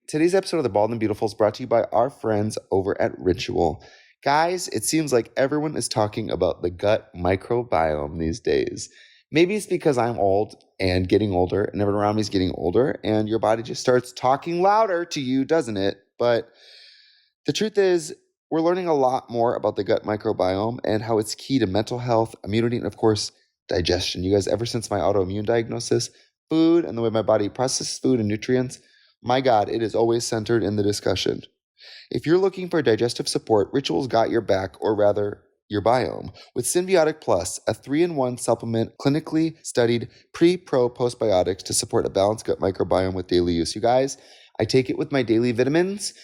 Today's episode of The Bald and Beautiful is brought to you by our friends over at Ritual. Guys, it seems like everyone is talking about the gut microbiome these days. Maybe it's because I'm old and getting older, and everyone around me is getting older, and your body just starts talking louder to you, doesn't it? But the truth is, we're learning a lot more about the gut microbiome and how it's key to mental health, immunity, and of course, digestion. You guys, ever since my autoimmune diagnosis, food and the way my body processes food and nutrients, my God, it is always centered in the discussion. If you're looking for digestive support, Ritual's got your back, or rather, your biome, with Symbiotic Plus, a 3-in-1 supplement clinically studied pre-pro postbiotics to support a balanced gut microbiome with daily use. You guys, I take it with my daily vitamins.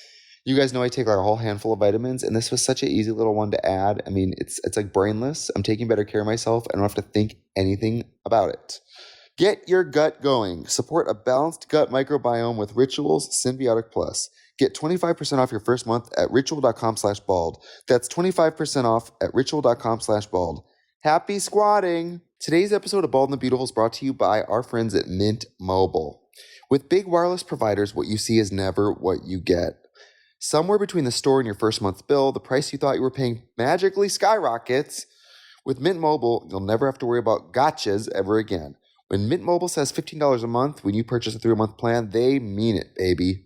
You guys know I take like a whole handful of vitamins, and this was such an easy little one to add. I mean, it's like brainless. I'm taking better care of myself. I don't have to think anything about it. Get your gut going. Support a balanced gut microbiome with Ritual's Symbiotic Plus. Get 25% off your first month at ritual.com/bald. That's 25% off at ritual.com/bald. Happy squatting! Today's episode of Bald and the Beautiful is brought to you by our friends at Mint Mobile. With big wireless providers, what you see is never what you get. Somewhere between the store and your first month's bill, the price you thought you were paying magically skyrockets. With Mint Mobile, you'll never have to worry about gotchas ever again. When Mint Mobile says $15 a month when you purchase a 3-month plan, they mean it, baby.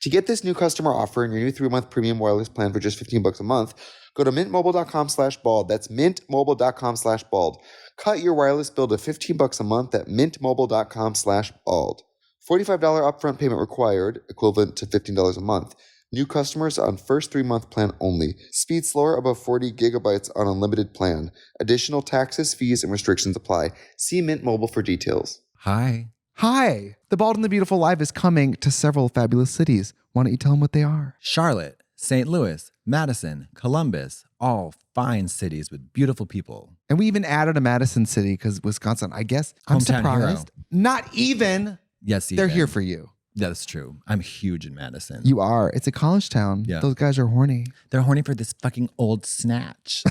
To get this new customer offer and your new 3-month premium wireless plan for just $15 a month, go to mintmobile.com/bald. That's mintmobile.com/bald. Cut your wireless bill to $15 a month at mintmobile.com/bald. $45 upfront payment required, equivalent to $15 a month. New customers on first 3-month plan only. Speed slower above 40 gigabytes on unlimited plan. Additional taxes, fees, and restrictions apply. See Mint Mobile for details. Hi. Hi, The Bald and the Beautiful Live is coming to several fabulous cities. Why don't you tell them what they are? Charlotte, St. Louis, Madison, Columbus, all fine cities with beautiful people. And we even added a Madison City because Wisconsin, I guess, I'm Hometown surprised. hero. Not even. Yes, They're here for you. That's true. I'm huge in Madison. You are. It's a college town. Yeah. Those guys are horny. They're horny for this fucking old snatch.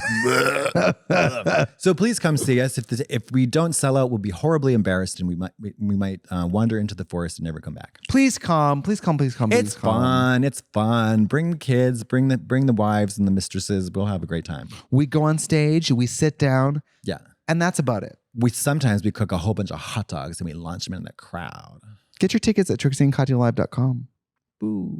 So please come see us. If we don't sell out, we'll be horribly embarrassed, and we might wander into the forest and never come back. Please come. Please come. Please come. It's fun. It's fun. Bring the kids. Bring the wives and the mistresses. We'll have a great time. We go on stage. We sit down. Yeah. And that's about it. Sometimes we cook a whole bunch of hot dogs and we launch them in the crowd. Get your tickets at trixieandkatyalive.com. Boo.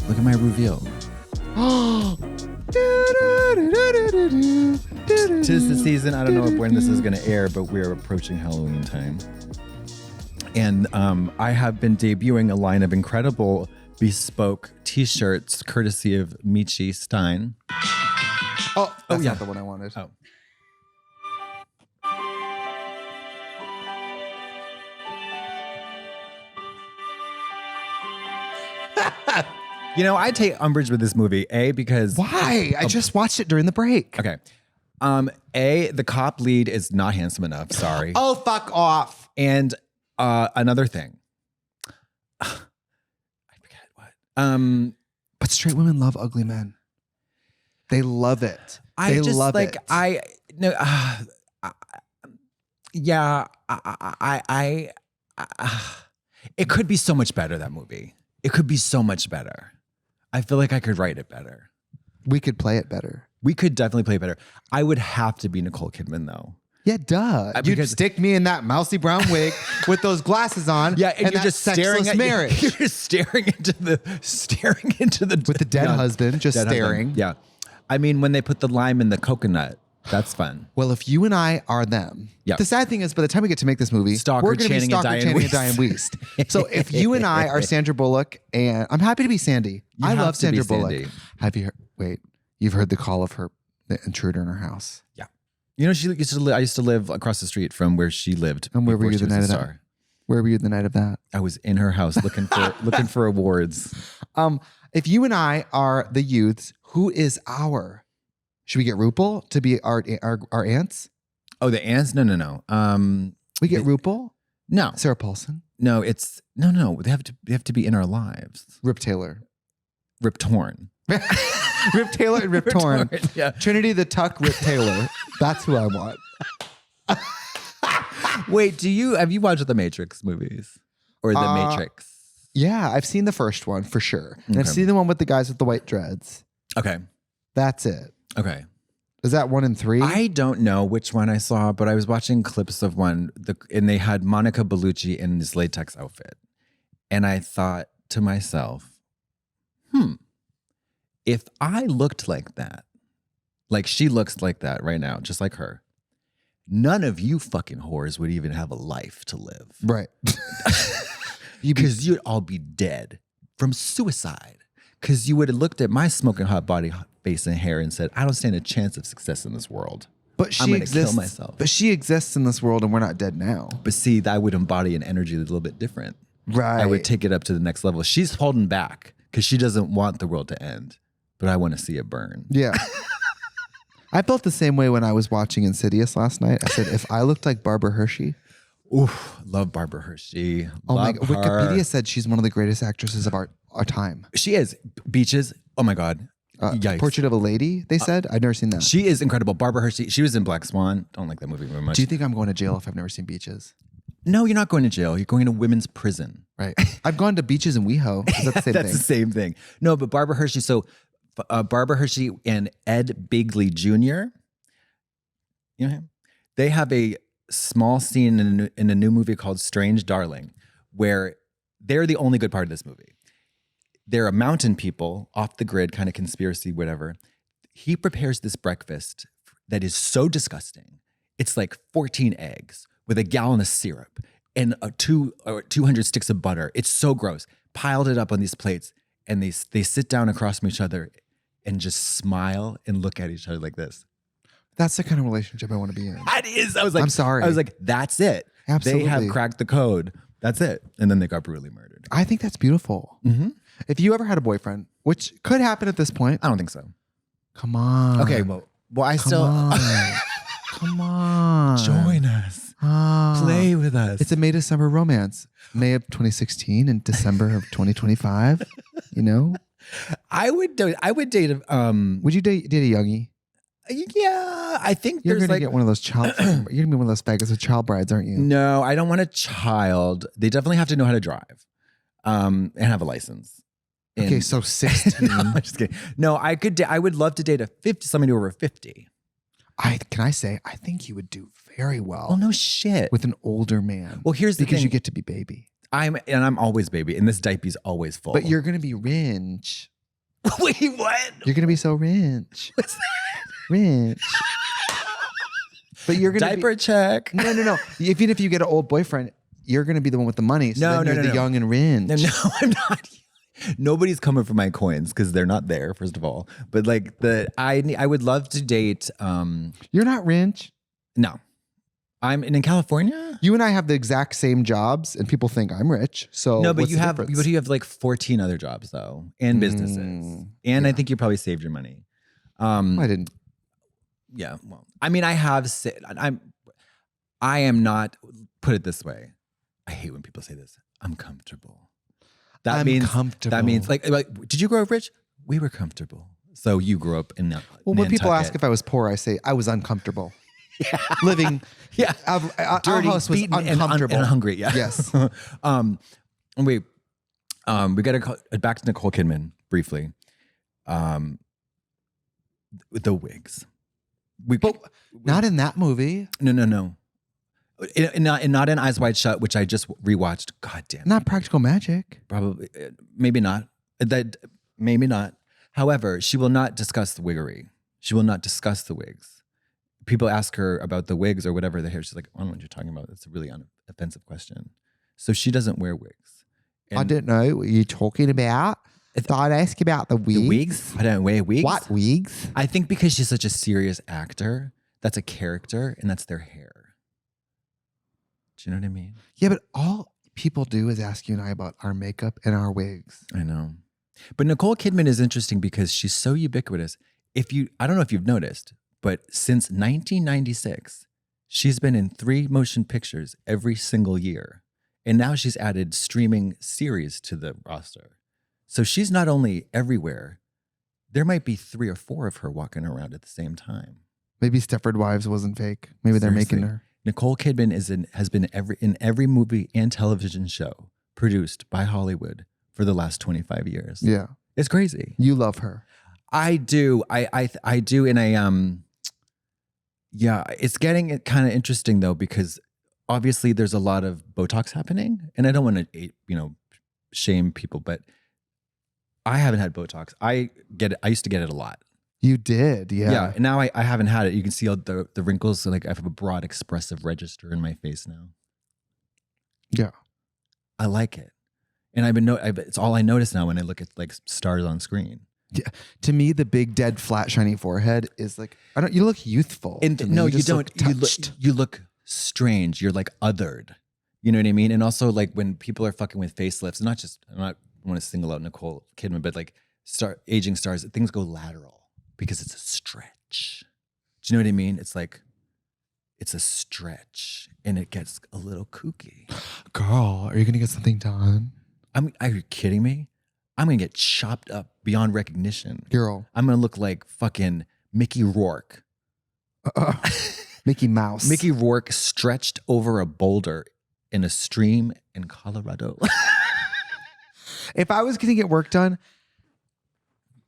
Look at my reveal. Tis the season. I don't know when this is going to air, but we're approaching Halloween time. And I have been debuting a line of incredible bespoke t-shirts courtesy of Michi Stein. That's not the one I wanted. Oh. You know, I take umbrage with this movie, because... Why? I just watched it during the break. Okay. The cop lead is not handsome enough. Sorry. Oh, fuck off. And another thing. I forget what. But straight women love ugly men. They love it. They love it. It could be so much better, that movie. It could be so much better. I feel like I could write it better. We could play it better. We could definitely play it better. I would have to be Nicole Kidman, though. Yeah, duh. You'd stick me in that mousy brown wig with those glasses on. Yeah, and you're just staring at marriage. You're just staring into the with the dead husband, just dead staring. Husband. Yeah, I mean, when they put the lime in the coconut, that's fun. Well, if you and I are them, the sad thing is, by the time we get to make this movie, we're going to be Stalker, Channing, and Diane Wiest. So if you and I are Sandra Bullock, and I'm happy to be Sandy. I love Sandra Bullock. Have you heard? Wait, you've heard the call of the intruder in her house? Yeah. You know, I used to live across the street from where she lived. And where were you the night of that? Where were you the night of that? I was in her house looking for awards. If you and I are the youths, who is should we get RuPaul to be our aunts? Oh, the aunts? No. We get RuPaul? No. Sarah Paulson? No, it's no. They have to be in our lives. Rip Taylor. Rip Torn. Rip Taylor and Rip Torn. Yeah. Trinity the Tuck Rip Taylor. That's who I want. Wait, have you watched the Matrix movies or the Matrix? Yeah, I've seen the first one for sure. And I've seen the one with the guys with the white dreads. Okay. That's it. Okay. Is that 1 and 3? I don't know which one I saw, but I was watching clips of one, and they had Monica Bellucci in this latex outfit. And I thought to myself, if I looked like that, like she looks like that right now, just like her, none of you fucking whores would even have a life to live. Right. Because you'd all be dead from suicide. Because you would have looked at my smoking hot body, face, and hair and said, I don't stand a chance of success in this world. But I'm going to kill myself. But she exists in this world and we're not dead now. But see, I would embody an energy that's a little bit different. Right. I would take it up to the next level. She's holding back because she doesn't want the world to end. But I want to see it burn. Yeah. I felt the same way when I was watching Insidious last night. I said, if I looked like Barbara Hershey. Oof, love Barbara Hershey. Oh my God. Wikipedia said she's one of the greatest actresses of our time. She is. Beaches. Oh my God. Yikes. Portrait of a Lady, they said. I've never seen that. She is incredible. Barbara Hershey. She was in Black Swan. Don't like that movie very much. Do you think I'm going to jail if I've never seen Beaches? No, you're not going to jail. You're going to women's prison. Right. I've gone to Beaches in WeHo. Is that the same That's thing? the same thing. No, but Barbara Hershey. So Barbara Hershey and Ed Begley Jr., you know him? They have a small scene in a new movie called Strange Darling, where they're the only good part of this movie. They're a mountain people, off the grid, kind of conspiracy, whatever. He prepares this breakfast that is so disgusting. It's like 14 eggs with a gallon of syrup and 200 sticks of butter. It's so gross. Piled it up on these plates, and they sit down across from each other and just smile and look at each other like this. That's the kind of relationship I want to be in. That is. I was like, I'm sorry. I was like, that's it. Absolutely. They have cracked the code. That's it. And then they got brutally murdered. I think that's beautiful. Mm-hmm. If you ever had a boyfriend, which could happen at this point. I don't think so. Come on. Okay, well I Come still on. Come on. Join us. Play with us. It's a May December romance. May of 2016 and December of 2025. You know? I would date Would you date a youngie? Yeah, I think You're there's gonna like get one of those child. You're gonna be one of those faggots with child brides, aren't you? No, I don't want a child. They definitely have to know how to drive, and have a license. Okay, so 16. No, I'm just kidding. No, I would love to date somebody over 50. Can I say I think you would do very well. Oh no shit. With an older man. Well, here's the because thing. you get to be baby. I'm always baby, and this diaper's always full. But you're gonna be rich. Wait, what? You're gonna be so rich. What's that? Rich. But you're gonna diaper check. No. Even if you get an old boyfriend, you're gonna be the one with the money. So then you're the young and rich. No, I'm not. Nobody's coming for my coins because they're not there, first of all. But like I would love to date. You're not rich. No, I'm in California. You and I have the exact same jobs, and people think I'm rich. So no, but you have difference? like 14 other jobs though, and businesses, and yeah. I think you probably saved your money. I didn't. Yeah, well, I mean, I am not. Put it this way, I hate when people say this. I'm comfortable. That means like, did you grow up rich? We were comfortable. So you grew up in Nantucket. Well, when people ask if I was poor, I say I was uncomfortable. Yeah. Living. Yeah. Our house was uncomfortable and hungry. Yeah. Yes. We got to call back to Nicole Kidman briefly. The wigs. But not in that movie. No. Not in Eyes Wide Shut, which I just rewatched. God damn. Not Practical Magic. Probably, maybe not. Maybe not. However, she will not discuss the wiggery. She will not discuss the wigs. People ask her about the wigs or whatever the hair. She's like, I don't know what you're talking about. It's a really offensive question. So she doesn't wear wigs. And I don't know what you're talking about. I thought I'd ask you about the wigs. The wigs? I don't wear wigs. What wigs? I think because she's such a serious actor, that's a character, and that's their hair. Do you know what I mean? Yeah, but all people do is ask you and I about our makeup and our wigs. I know. But Nicole Kidman is interesting because she's so ubiquitous. I don't know if you've noticed, but since 1996, she's been in 3 motion pictures every single year. And now she's added streaming series to the roster. So she's not only everywhere, there might be 3 or 4 of her walking around at the same time. Maybe Stepford Wives wasn't fake. Maybe they're making her. Nicole Kidman has been in every movie and television show produced by Hollywood for the last 25 years. Yeah. It's crazy. You love her. I do. I do. And yeah, it's getting kind of interesting though, because obviously there's a lot of Botox happening, and I don't want to, shame people, but I haven't had Botox. I used to get it a lot. You did, yeah. Yeah, and now I haven't had it. You can see all the wrinkles. So like I have a broad expressive register in my face now. Yeah. I like it. And it's all I notice now when I look at like stars on screen. Yeah. To me, the big, dead, flat, shiny forehead is like, you look youthful. And no, you don't. You look strange. You're like othered. You know what I mean? And also like when people are fucking with facelifts, I want to single out Nicole Kidman, but like aging stars, things go lateral because it's a stretch. Do you know what I mean? It's like, it's a stretch and it gets a little kooky. Girl, are you going to get something done? Are you kidding me? I'm going to get chopped up beyond recognition. Girl. I'm going to look like fucking Mickey Rourke. Mickey Mouse. Mickey Rourke stretched over a boulder in a stream in Colorado. If I was going to get work done.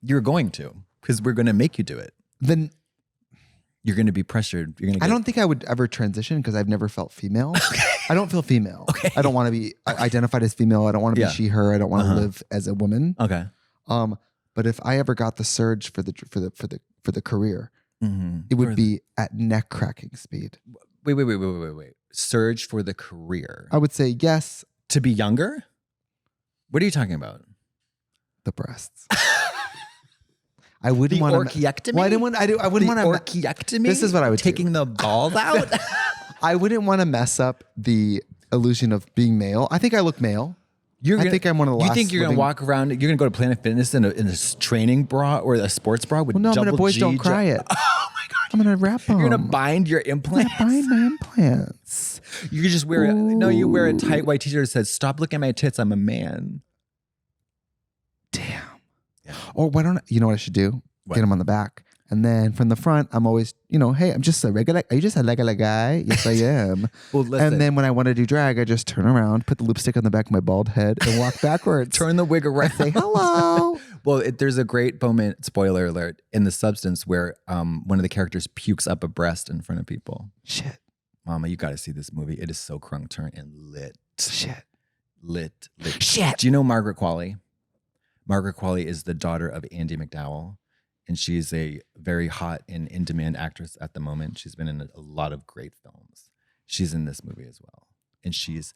You're going to, because we're going to make you do it. Then. You're going to be pressured. I don't think I would ever transition because I've never felt female. Okay. I don't feel female. Okay. I don't want to be identified as female. I don't want to be she, her. I don't want to live as a woman. Okay. But if I ever got the surge for the career, it would be at neck cracking speed. Wait. Surge for the career. I would say yes. To be younger? What are you talking about? The breasts. I wouldn't want orchiectomy. Well, I wouldn't want orchiectomy. This is what I would taking the balls out. I wouldn't want to mess up the illusion of being male. I think I look male. I think I'm one of the last. You think you're gonna walk around? You're gonna go to Planet Fitness in a training bra or a sports bra with no, I'm double gonna boys G don't cry it. Oh my god! I'm gonna wrap them. You're gonna bind your implants. I'm gonna bind my implants. You could just wear you wear a tight white t-shirt that says "Stop looking at my tits. I'm a man." Damn. Yeah. Or why don't you know what I should do? What? Get them on the back. And then from the front, I'm always, hey, I'm just a regular, are you just a regular guy? Yes, I am. Well, listen. And then when I want to do drag, I just turn around, put the lipstick on the back of my bald head and walk backwards. Turn the wig around. Say hello. Well, there's a great moment, spoiler alert, in The Substance where one of the characters pukes up a breast in front of people. Shit. Mama, you got to see this movie. It is so crunk turn and lit. Shit. Lit. Shit. Do you know Margaret Qualley? Margaret Qualley is the daughter of Andy McDowell. And she's a very hot and in-demand actress at the moment. She's been in a lot of great films. She's in this movie as well. And she's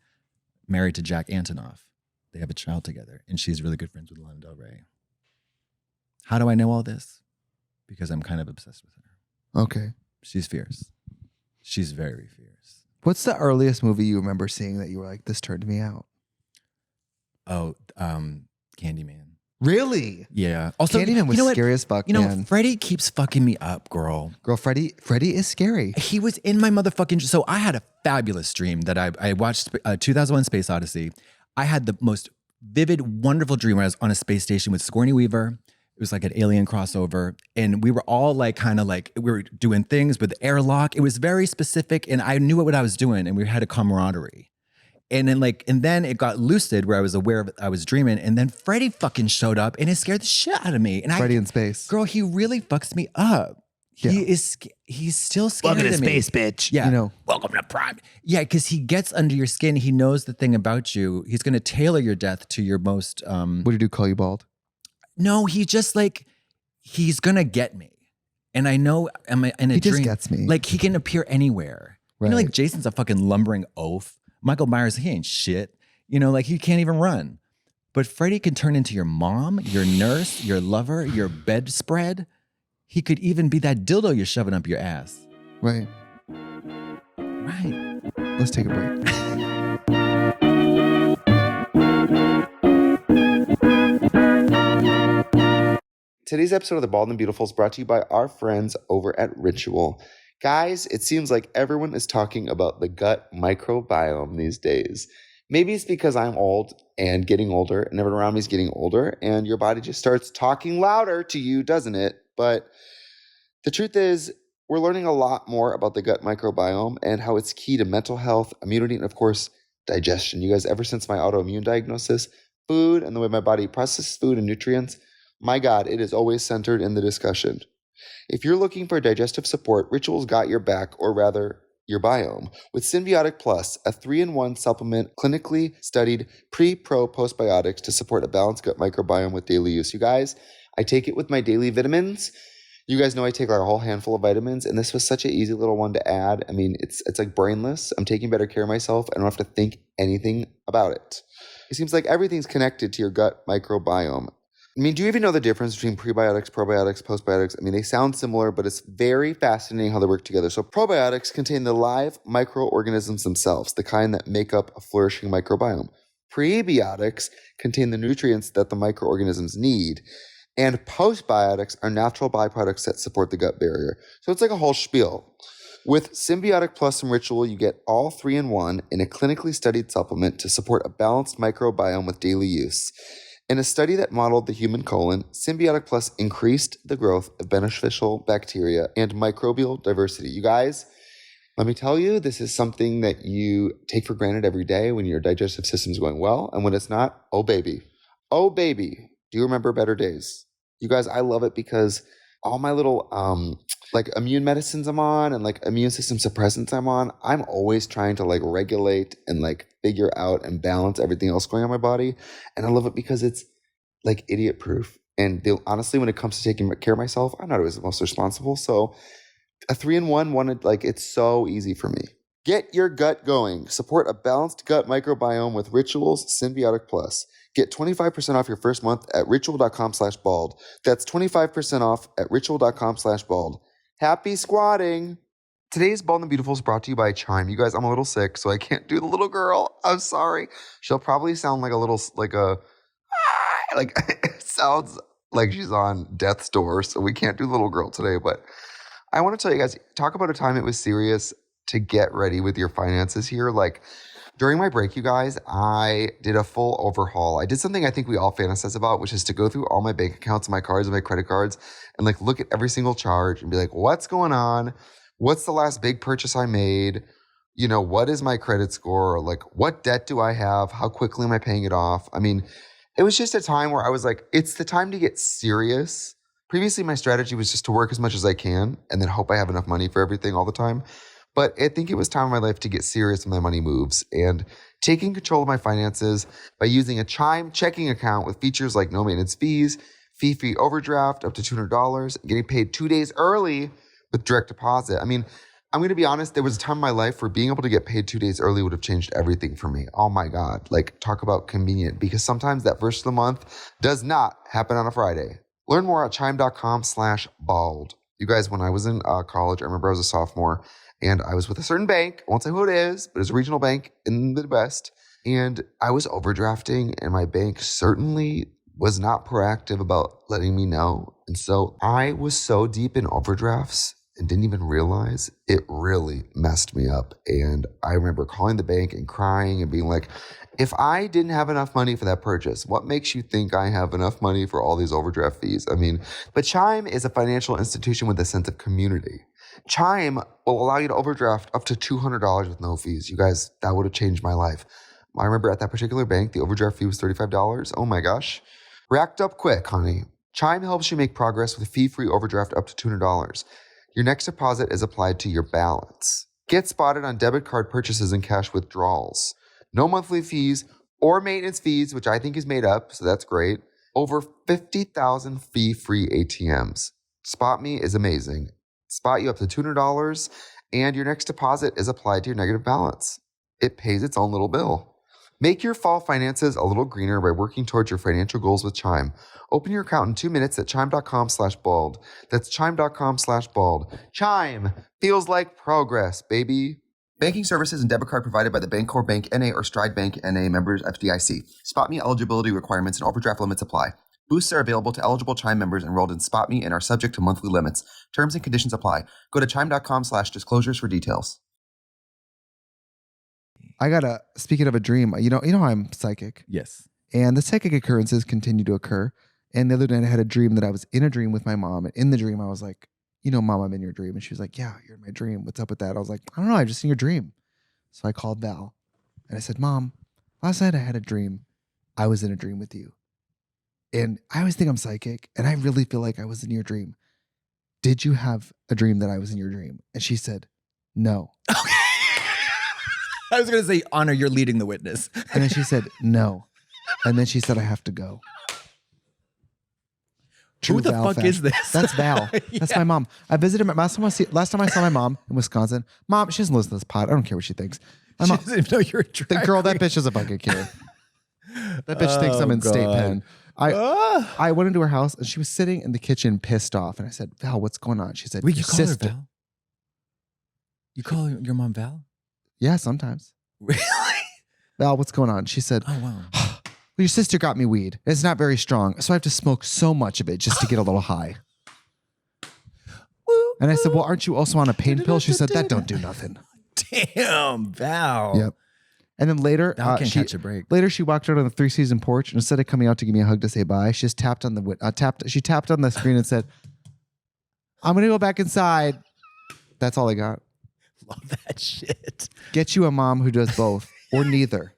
married to Jack Antonoff. They have a child together. And she's really good friends with Lana Del Rey. How do I know all this? Because I'm kind of obsessed with her. Okay. She's fierce. She's very fierce. What's the earliest movie you remember seeing that you were like, this turned me out? Oh, Candyman. Really? Yeah. Also, Candyman was scary as fuck, man. Freddie keeps fucking me up, girl. Freddie is scary. He was in my motherfucking... So I had a fabulous dream that I watched 2001 Space Odyssey. I had the most vivid, wonderful dream where I was on a space station with Sigourney Weaver. It was like an alien crossover. And we were all like, kind of like, we were doing things with the airlock. It was very specific and I knew what I was doing and we had a camaraderie. And then it got lucid where I was aware of I was dreaming. And then Freddie fucking showed up and it scared the shit out of me. And Freddie in space. Girl, he really fucks me up. Yeah. He's still scared of me. Welcome to space, bitch. Yeah. Welcome to Prime. Yeah, because he gets under your skin. He knows the thing about you. He's going to tailor your death to your most... What do you do, call you bald? No, he just he's going to get me. And I know in a dream. He just gets me. Like he can appear anywhere. Right. Like Jason's a fucking lumbering oaf. Michael Myers, he ain't shit. He can't even run. But Freddie can turn into your mom, your nurse, your lover, your bedspread. He could even be that dildo you're shoving up your ass. Right. Right. Let's take a break. Today's episode of The Bald and Beautiful is brought to you by our friends over at Ritual. Guys, it seems like everyone is talking about the gut microbiome these days. Maybe it's because I'm old and getting older, and everyone around me is getting older, and your body just starts talking louder to you, doesn't it? But the truth is, We're learning a lot more about the gut microbiome and how it's key to mental health, immunity, and of course, digestion. You guys, ever since my autoimmune diagnosis, food and the way my body processes food and nutrients, my God, it is always centered in the discussion. If you're looking for digestive support, Ritual's got your back, or rather, your biome, with Symbiotic Plus, a 3-in-1 supplement clinically studied pre-pro postbiotics to support a balanced gut microbiome with daily use. You guys, I take it with my daily vitamins. You guys know I take like a whole handful of vitamins, and this was such an easy little one to add. I mean, it's like brainless. I'm taking better care of myself. I don't have to think anything about it. It seems like everything's connected to your gut microbiome. I mean, do you even know the difference between prebiotics, probiotics, postbiotics? I mean, they sound similar, but it's very fascinating how they work together. So probiotics contain the live microorganisms themselves, the kind that make up a flourishing microbiome. Prebiotics contain the nutrients that the microorganisms need. And postbiotics are natural byproducts that support the gut barrier. So it's like a whole spiel. With Symbiotic Plus and Ritual, you get all 3-in-1 in a clinically studied supplement to support a balanced microbiome with daily use. In a study that modeled the human colon, Symbiotic Plus increased the growth of beneficial bacteria and microbial diversity. You guys, let me tell you, this is something that you take for granted every day when your digestive system is going well. And when it's not, oh baby. Oh baby. Do you remember better days? You guys, I love it because all my little like immune medicines I'm on and like immune system suppressants I'm on, I'm always trying to like regulate and like figure out and balance everything else going on in my body. And I love it because it's like idiot proof. And honestly, when it comes to taking care of myself, I'm not always the most responsible. So a 3-in-1 wanted, like, it's so easy for me. Get your gut going. Support a balanced gut microbiome with Ritual's Symbiotic Plus. Get 25% off your first month at ritual.com/bald. That's 25% off at ritual.com/bald. Happy squatting. Today's Bald and Beautiful is brought to you by Chime. You guys, I'm a little sick, so I can't do the little girl. I'm sorry. She'll probably sound like a little, like it sounds like she's on death's door, so we can't do the little girl today. But I want to tell you guys, talk about a time it was serious to get ready with your finances here. Like, during my break, you guys, I did a full overhaul. I did something I think we all fantasize about, which is to go through all my bank accounts, my cards, and my credit cards, and like look at every single charge and be like, what's going on? What's the last big purchase I made? You know, what is my credit score? Like, what debt do I have? How quickly am I paying it off? I mean, it was just a time where I was like, it's the time to get serious. Previously, my strategy was just to work as much as I can and then hope I have enough money for everything all the time. But I think it was time in my life to get serious when my money moves and taking control of my finances by using a Chime checking account with features like no maintenance fees, fee-free overdraft up to $200, getting paid 2 days early with direct deposit. I mean, I'm going to be honest, there was a time in my life where being able to get paid 2 days early would have changed everything for me. Oh my God. Like, talk about convenient, because sometimes that first of the month does not happen on a Friday. Learn more at chime.com/bald. You guys, when I was in college, I remember I was a sophomore and I was with a certain bank. I won't say who it is, but it's a regional bank in the Midwest. And I was overdrafting, and my bank certainly was not proactive about letting me know. And so I was so deep in overdrafts and didn't even realize it really messed me up. And I remember calling the bank and crying and being like, if I didn't have enough money for that purchase, what makes you think I have enough money for all these overdraft fees? I mean, but Chime is a financial institution with a sense of community. Chime will allow you to overdraft up to $200 with no fees. You guys, that would have changed my life. I remember at that particular bank, the overdraft fee was $35. Oh my gosh. Racked up quick, honey. Chime helps you make progress with a fee-free overdraft up to $200. Your next deposit is applied to your balance. Get spotted on debit card purchases and cash withdrawals. No monthly fees or maintenance fees, which I think is made up, so that's great. Over 50,000 fee-free ATMs. Spot Me is amazing. Spot you up to $200, and your next deposit is applied to your negative balance. It pays its own little bill. Make your fall finances a little greener by working towards your financial goals with Chime. Open your account in 2 minutes at chime.com/bald. That's chime.com/bald. Chime feels like progress, baby. Banking services and debit card provided by the Bancorp Bank N.A. or Stride Bank N.A. members FDIC. Spot Me eligibility requirements and overdraft limits apply. Boosts are available to eligible Chime members enrolled in Spot Me and are subject to monthly limits. Terms and conditions apply. Go to chime.com/disclosures for details. Speaking of a dream, you know I'm psychic. Yes. And the psychic occurrences continue to occur. And the other night I had a dream that I was in a dream with my mom. And in the dream I was like, Mom, I'm in your dream. And she was like, yeah, you're in my dream. What's up with that? I was like, I don't know. I'm just in your dream. So I called Val and I said, Mom, last night I had a dream. I was in a dream with you. And I always think I'm psychic. And I really feel like I was in your dream. Did you have a dream that I was in your dream? And she said, no. Okay. I was going to say, Honor, you're leading the witness. And then she said, no. And then she said, I have to go. Who the fuck is this? That's Val. That's my mom. I visited my last time I saw my mom in Wisconsin. Mom, she doesn't listen to this pod. I don't care what she thinks. My mom, doesn't even know you're a drag girl, that bitch doesn't fucking care. That bitch thinks I'm in state pen. I went into her house and she was sitting in the kitchen pissed off. And I said, Val, what's going on? She said, wait, you call her Val? You call your mom Val? Yeah, sometimes. Really? Val, what's going on? She said, oh, wow. Well, your sister got me weed. It's not very strong, so I have to smoke so much of it just to get a little high. And I said, well, aren't you also on a pain pill? She said, that don't do nothing. Damn, Val. Yep. And then later, Val can't catch a break. Later, she walked out on the 3-season porch, and instead of coming out to give me a hug to say bye, she just tapped on she tapped on the screen and said, I'm going to go back inside. That's all I got. Love that shit. Get you a mom who does both or neither.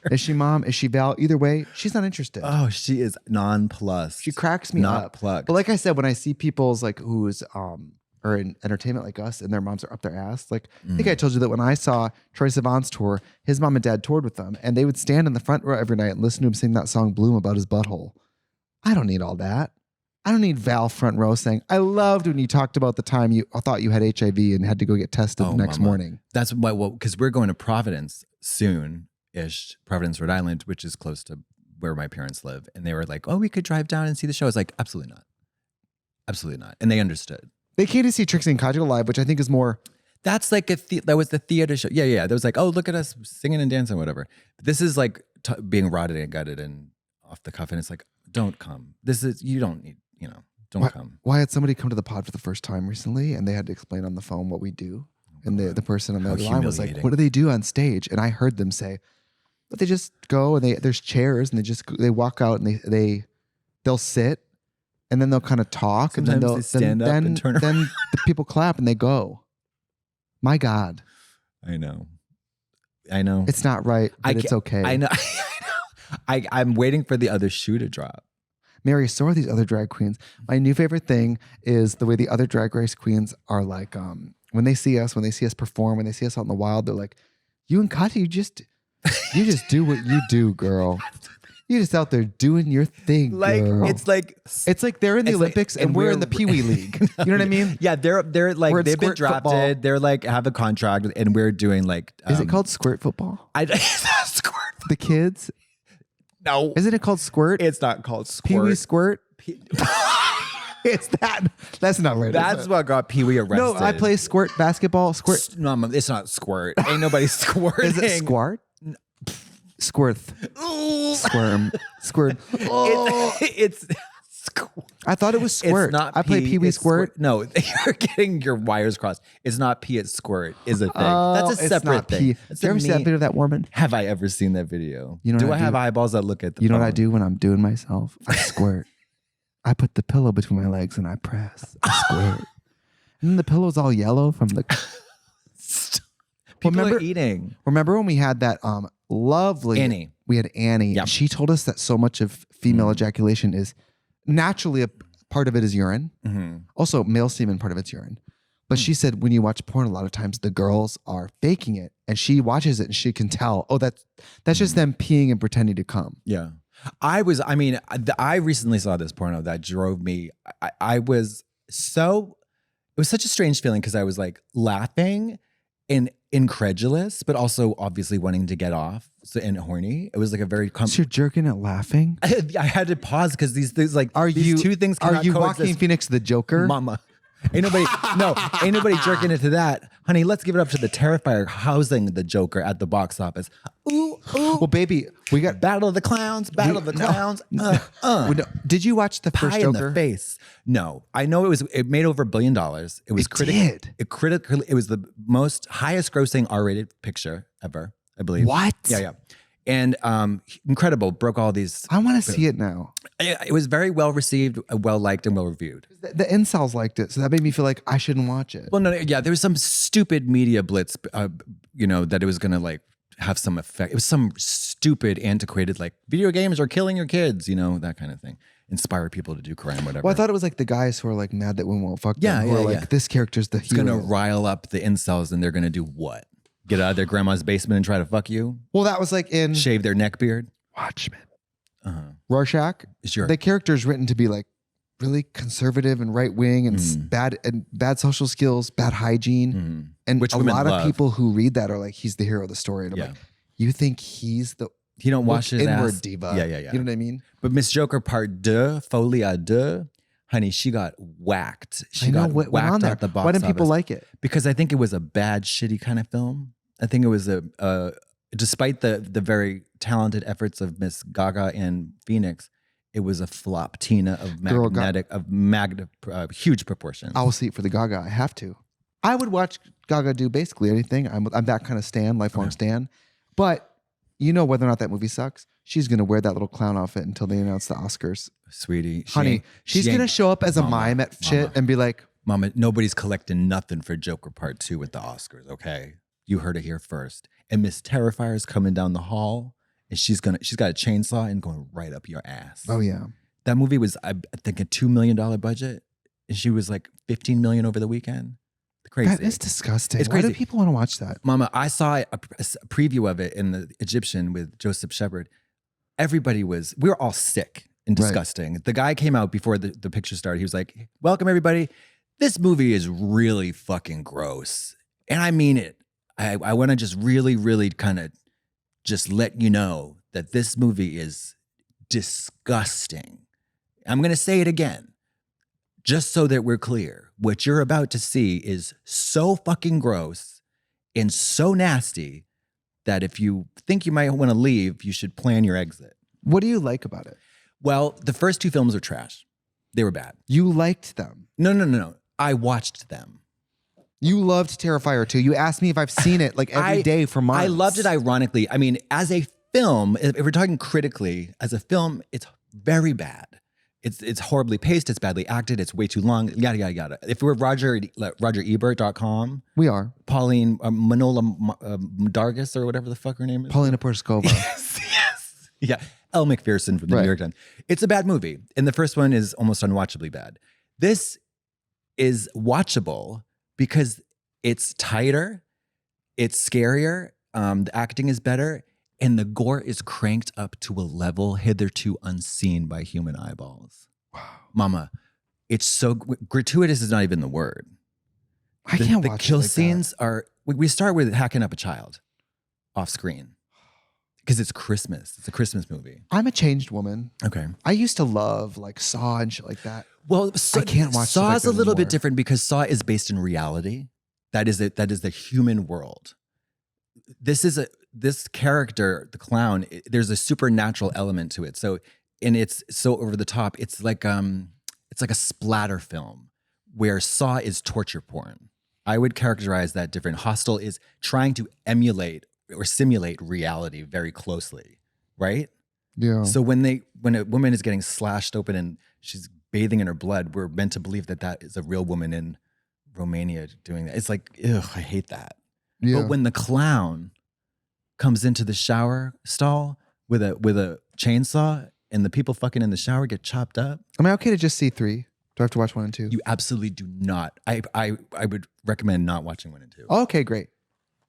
Is she mom? Is she Val? Either way, she's not interested. Oh, she is nonplussed. She cracks me up. But like I said, when I see people's like who's are in entertainment like us and their moms are up their ass. Like I think I told you that when I saw Troye Sivan's tour, his mom and dad toured with them and they would stand in the front row every night and listen to him sing that song Bloom about his butthole. I don't need all that. I don't need Val front row saying, I loved when you talked about the time I thought you had HIV and had to go get tested the next morning. That's why, because we're going to Providence soon-ish, Providence, Rhode Island, which is close to where my parents live. And they were like, oh, we could drive down and see the show. I was like, absolutely not. Absolutely not. And they understood. They came to see Trixie and Katya live, which I think is more... That's like that was the theater show. Yeah. There was like, oh, look at us singing and dancing, whatever. This is like being rotted and gutted and off the cuff. And it's like, don't come. You don't need... don't come. Why had somebody come to the pod for the first time recently and they had to explain on the phone what we do? And the person on the other line was like, what do they do on stage? And I heard them say, but they just go and there's chairs and they walk out and they'll sit and then they'll kind of talk. Sometimes and then they stand up and turn around. Then the people clap and they go. My God. I know. It's not right, but it's okay. I know. I'm waiting for the other shoe to drop. Mary, so are these other drag queens. My new favorite thing is the way the other drag race queens are like, when they see us perform, when they see us out in the wild, they're like, you and Katya, you just do what you do, girl. You're just out there doing your thing, like girl. It's like they're in the Olympics and we're in the Pee Wee League. You know what I mean? Yeah, they're like they've been drafted. Football. They're like have a contract and we're doing like. Is it called squirt football? It's not squirt. The kids. No. Isn't it called squirt? It's not called squirt. Pee Wee squirt. It's that. That's not right. That's what got Pee Wee arrested. No, I play squirt basketball. Squirt. No, it's not squirt. Ain't nobody squirting. Is it squirt? Squirt. Squirm. Squirt. It's I thought it was squirt. It's not I play Pee Wee squirt. No, you're getting your wires crossed. It's not pee, it's squirt is a thing. That's a separate thing. Have you ever seen that video of that woman? Have I ever seen that video? You know do I have eyeballs that look at the You know phone? what I do when I'm doing myself? I squirt. I put the pillow between my legs and I press. I squirt. And then the pillow's all yellow from the... People are eating. Remember when we had that lovely... Annie. We had Annie. Yep. She told us that so much of female ejaculation is naturally a part of it is urine. Mm-hmm. Also, male semen, part of it's urine. But she said when you watch porn, a lot of times the girls are faking it. And she watches it and she can tell, oh, that's just them peeing and pretending to come. Yeah. I recently saw this porno that drove me. It was such a strange feeling because I was like laughing and incredulous, but also obviously wanting to get off and horny. It was like a very... So you're jerking at laughing? I had to pause because these things like, two things Are you coexist. Joaquin Phoenix the Joker? Mama. Ain't nobody jerking into that. Honey, let's give it up to the Terrifier housing the Joker at the box office. Ooh. Well, baby, we got Battle of the Clowns. Did you watch the first Pie Joker? in the face. No, I know it made over $1 billion. It was it was the most highest grossing R-rated picture ever, I believe. What? Yeah. And incredible, broke all these. I want to see it now. It was very well received, well liked, and well reviewed. The incels liked it, so that made me feel like I shouldn't watch it. Well, no, yeah, there was some stupid media blitz, that it was gonna like have some effect. It was some stupid, antiquated, like video games are killing your kids, that kind of thing. Inspire people to do crime, whatever. Well, I thought it was like the guys who are like mad that women won't fuck them. Who are like, this character's the hero. It's gonna rile up the incels, and they're gonna do what? Get out of their grandma's basement and try to fuck you? Well, that was like in shave their neck beard. Watchmen. Rorschach. Sure. The character's written to be like really conservative and right wing and bad social skills, bad hygiene, and which a lot of people who read that are like, he's the hero of the story. And I'm like, you think he's the he don't wash his inward ass? diva? Yeah. You know what I mean? But Miss Joker Part 2, Folie à Deux, honey, she got whacked. She got whacked out the box. Why didn't people like it? Because I think it was a bad, shitty kind of film. I think it was despite the very talented efforts of Miss Gaga and Phoenix, it was a flop Tina of huge proportions. I will see it for the Gaga. I have to. I would watch Gaga do basically anything. I'm that kind of stan, lifelong stan. But whether or not that movie sucks, she's gonna wear that little clown outfit until they announce the Oscars. Sweetie, honey, she's gonna show up as a mime at shit and be like, "Mama, nobody's collecting nothing for Joker Part 2 at the Oscars." Okay, you heard it here first. And Miss Terrifier is coming down the hall, and she's got a chainsaw and going right up your ass. Oh yeah, that movie was I think a $2 million budget, and she was like $15 million over the weekend. Crazy. That is disgusting. It's crazy. Why do people want to watch that? Mama, I saw a preview of it in the Egyptian with Joseph Shepard. We were all sick and disgusting. Right. The guy came out before the picture started. He was like, "Welcome everybody. This movie is really fucking gross." And I mean it. I want to just really, really kind of just let you know that this movie is disgusting. I'm going to say it again. Just so that we're clear, what you're about to see is so fucking gross and so nasty that if you think you might want to leave, you should plan your exit. What do you like about it? Well, the first 2 films are trash. They were bad. You liked them? No. I watched them. You loved Terrifier 2. You asked me if I've seen it like every day for months. I loved it ironically. I mean, as a film, if we're talking critically, as a film, it's very bad. It's horribly paced. It's badly acted. It's way too long. Yada, yada, yada. If we're RogerEbert.com. We are. Pauline Manola Dargis or whatever the fuck her name is. Paulina Porskova. Yes. Yeah. Elle McPherson from the New York Times. It's a bad movie. And the first one is almost unwatchably bad. This is watchable because it's tighter. It's scarier. The acting is better. And the gore is cranked up to a level hitherto unseen by human eyeballs. Wow. Mama, it's so gratuitous is not even the word. I can't watch the kill it like scenes are, we start with hacking up a child off screen because it's Christmas. It's a Christmas movie. I'm a changed woman. Okay. I used to love like Saw and shit like that. Well, I can't watch Saw is a little anymore. bit different because Saw is based in reality. That is it. That is the human world. This character, the clown, there's a supernatural element to it. So, and it's so over the top. It's like a splatter film where Saw is torture porn. I would characterize that different. Hostel is trying to emulate or simulate reality very closely, right? Yeah. So when a woman is getting slashed open and she's bathing in her blood, we're meant to believe that is a real woman in Romania doing that. It's like, ugh, I hate that. Yeah. But when the clown comes into the shower stall with a chainsaw and the people fucking in the shower get chopped up. Am I okay to just see 3? Do I have to watch 1 and 2? You absolutely do not. I would recommend not watching 1 and 2. Okay, great.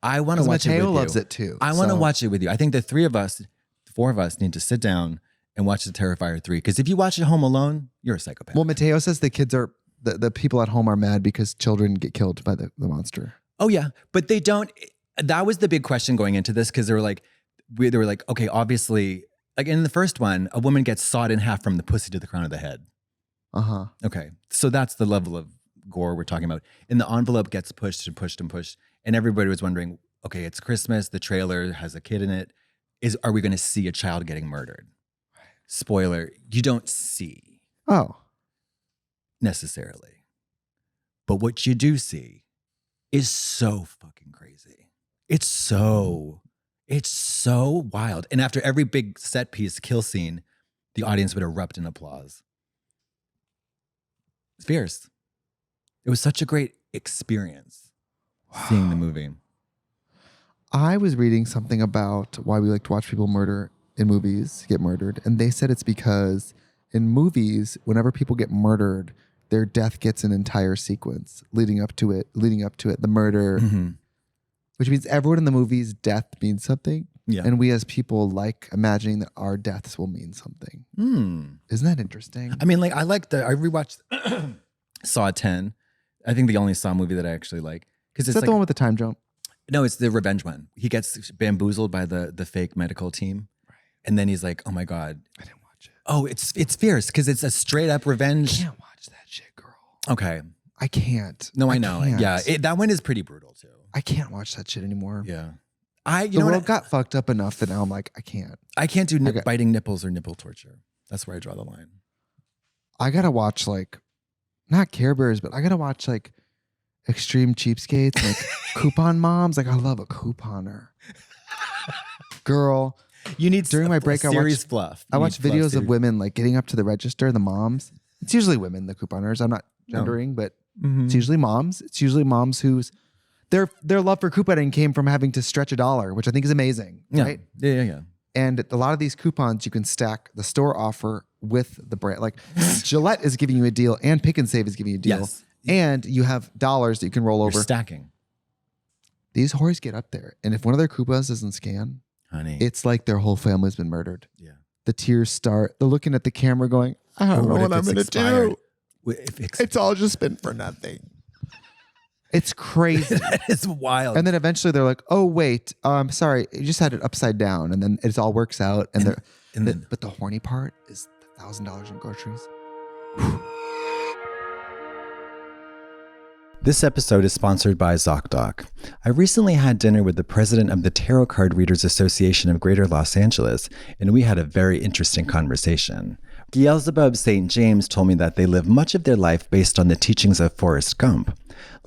I want to watch it with you. Mateo loves it too. I want to watch it with you. I think the 4 of us need to sit down and watch the Terrifier 3. Because if you watch it home alone, you're a psychopath. Well, Mateo says the kids are, the people at home are mad because children get killed by the monster. Oh yeah, but they don't. That was the big question going into this because they were like, okay, obviously, like in the first one, a woman gets sawed in half from the pussy to the crown of the head. Uh-huh. Okay, so that's the level of gore we're talking about. And the envelope gets pushed and pushed and pushed, and everybody was wondering, okay, it's Christmas. The trailer has a kid in it. Are we going to see a child getting murdered? Spoiler: you don't see. Oh. Necessarily, but what you do see is so fucking crazy. It's so wild. And after every big set piece kill scene, the audience would erupt in applause. It's fierce. It was such a great experience seeing the movie. I was reading something about why we like to watch people get murdered. And they said it's because in movies, whenever people get murdered, their death gets an entire sequence leading up to it, the murder, which means everyone in the movie's death means something. Yeah. And we as people like imagining that our deaths will mean something. Isn't that interesting? I mean, I rewatched Saw 10. I think the only Saw movie that I actually like. Is that the one with the time jump? No, it's the revenge one. He gets bamboozled by the fake medical team. Right. And then he's like, oh my God. I didn't watch it. Oh, it's fierce because it's a straight up revenge. I can't watch that shit, girl. Okay. I can't. No, I know. Can't. Yeah, that one is pretty brutal too. I can't watch that shit anymore. Yeah. The world got fucked up enough that now I'm like, I can't. I can't do biting nipples or nipple torture. That's where I draw the line. I gotta watch not Care Bears, but I gotta watch extreme cheapskates, coupon moms. I love a couponer. Girl, you need during my break. I watch videos of women getting up to the register. The moms. It's usually women, the couponers. I'm not gendering, but it's usually moms. It's usually moms whose their love for couponing came from having to stretch $1, which I think is amazing. Yeah. Right? Yeah. And a lot of these coupons, you can stack the store offer with the brand. Gillette is giving you a deal, and Pick and Save is giving you a deal. Yes. And you have dollars that you can roll over. You're stacking. These whores get up there, and if one of their coupons doesn't scan, honey, it's like their whole family's been murdered. Yeah. The tears start. They're looking at the camera going, I don't know what I'm going to do. It's all just been for nothing. It's crazy. It's wild. And then eventually they're like, oh, wait, sorry, you just had it upside down. And then it all works out. But the horny part is the $1,000 in groceries. This episode is sponsored by ZocDoc. I recently had dinner with the president of the Tarot Card Readers Association of Greater Los Angeles, and we had a very interesting conversation. Beelzebub St. James told me that they live much of their life based on the teachings of Forrest Gump.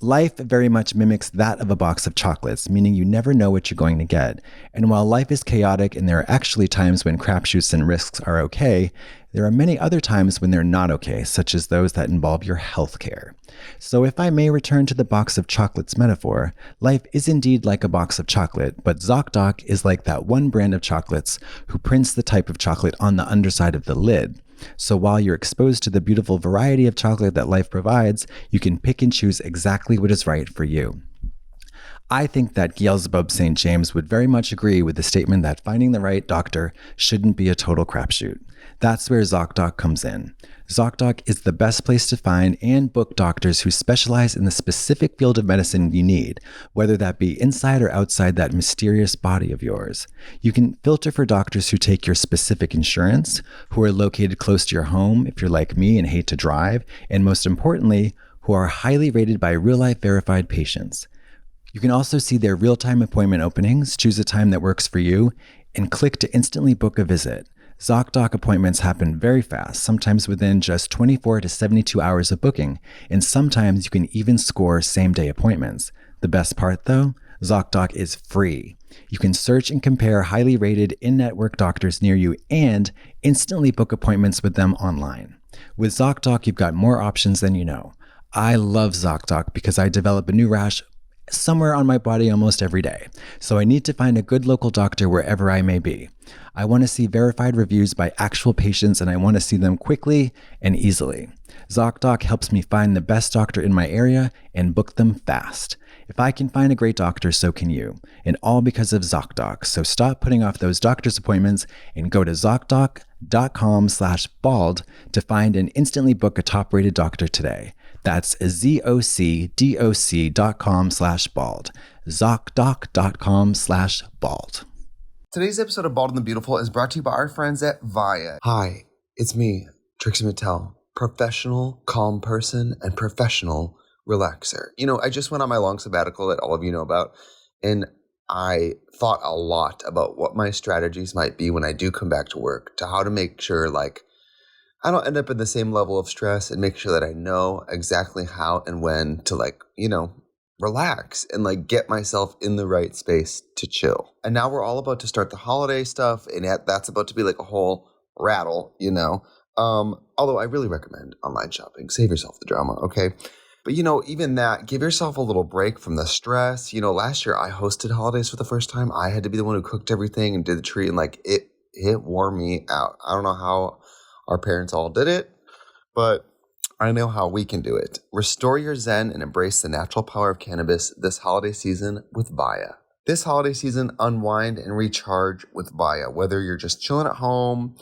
Life very much mimics that of a box of chocolates, meaning you never know what you're going to get. And while life is chaotic and there are actually times when crapshoots and risks are okay, there are many other times when they're not okay, such as those that involve your health care. So if I may return to the box of chocolates metaphor, life is indeed like a box of chocolate, but ZocDoc is like that one brand of chocolates who prints the type of chocolate on the underside of the lid. So while you're exposed to the beautiful variety of chocolate that life provides, you can pick and choose exactly what is right for you. I think that Beelzebub St. James would very much agree with the statement that finding the right doctor shouldn't be a total crapshoot. That's where ZocDoc comes in. ZocDoc is the best place to find and book doctors who specialize in the specific field of medicine you need, whether that be inside or outside that mysterious body of yours. You can filter for doctors who take your specific insurance, who are located close to your home if you're like me and hate to drive, and most importantly, who are highly rated by real-life verified patients. You can also see their real-time appointment openings, choose a time that works for you, and click to instantly book a visit. ZocDoc appointments happen very fast, sometimes within just 24 to 72 hours of booking, and sometimes you can even score same-day appointments. The best part though, ZocDoc is free. You can search and compare highly rated in-network doctors near you and instantly book appointments with them online. With ZocDoc, you've got more options than you know. I love ZocDoc because I develop a new rash somewhere on my body almost every day. So I need to find a good local doctor wherever I may be. I want to see verified reviews by actual patients, and I want to see them quickly and easily. ZocDoc helps me find the best doctor in my area and book them fast. If I can find a great doctor, so can you. And all because of ZocDoc. So stop putting off those doctor's appointments and go to ZocDoc.com/bald to find and instantly book a top-rated doctor today. That's ZocDoc.com/bald. ZocDoc.com/bald. Today's episode of Bald and the Beautiful is brought to you by our friends at Viya. Hi, it's me, Trixie Mattel, professional calm person and professional relaxer. You know, I just went on my long sabbatical that all of you know about, and I thought a lot about what my strategies might be when I do come back to work, to how to make sure, I don't end up in the same level of stress, and make sure that I know exactly how and when to relax and get myself in the right space to chill. And now we're all about to start the holiday stuff, and that's about to be a whole rattle, you know. Although I really recommend online shopping. Save yourself the drama, okay? But, you know, even that, give yourself a little break from the stress. You know, last year I hosted holidays for the first time. I had to be the one who cooked everything and did the tree, and like it wore me out. I don't know how our parents all did it, but I know how we can do it. Restore your zen and embrace the natural power of cannabis this holiday season with Via. This holiday season, unwind and recharge with Via. Whether you're just chilling at home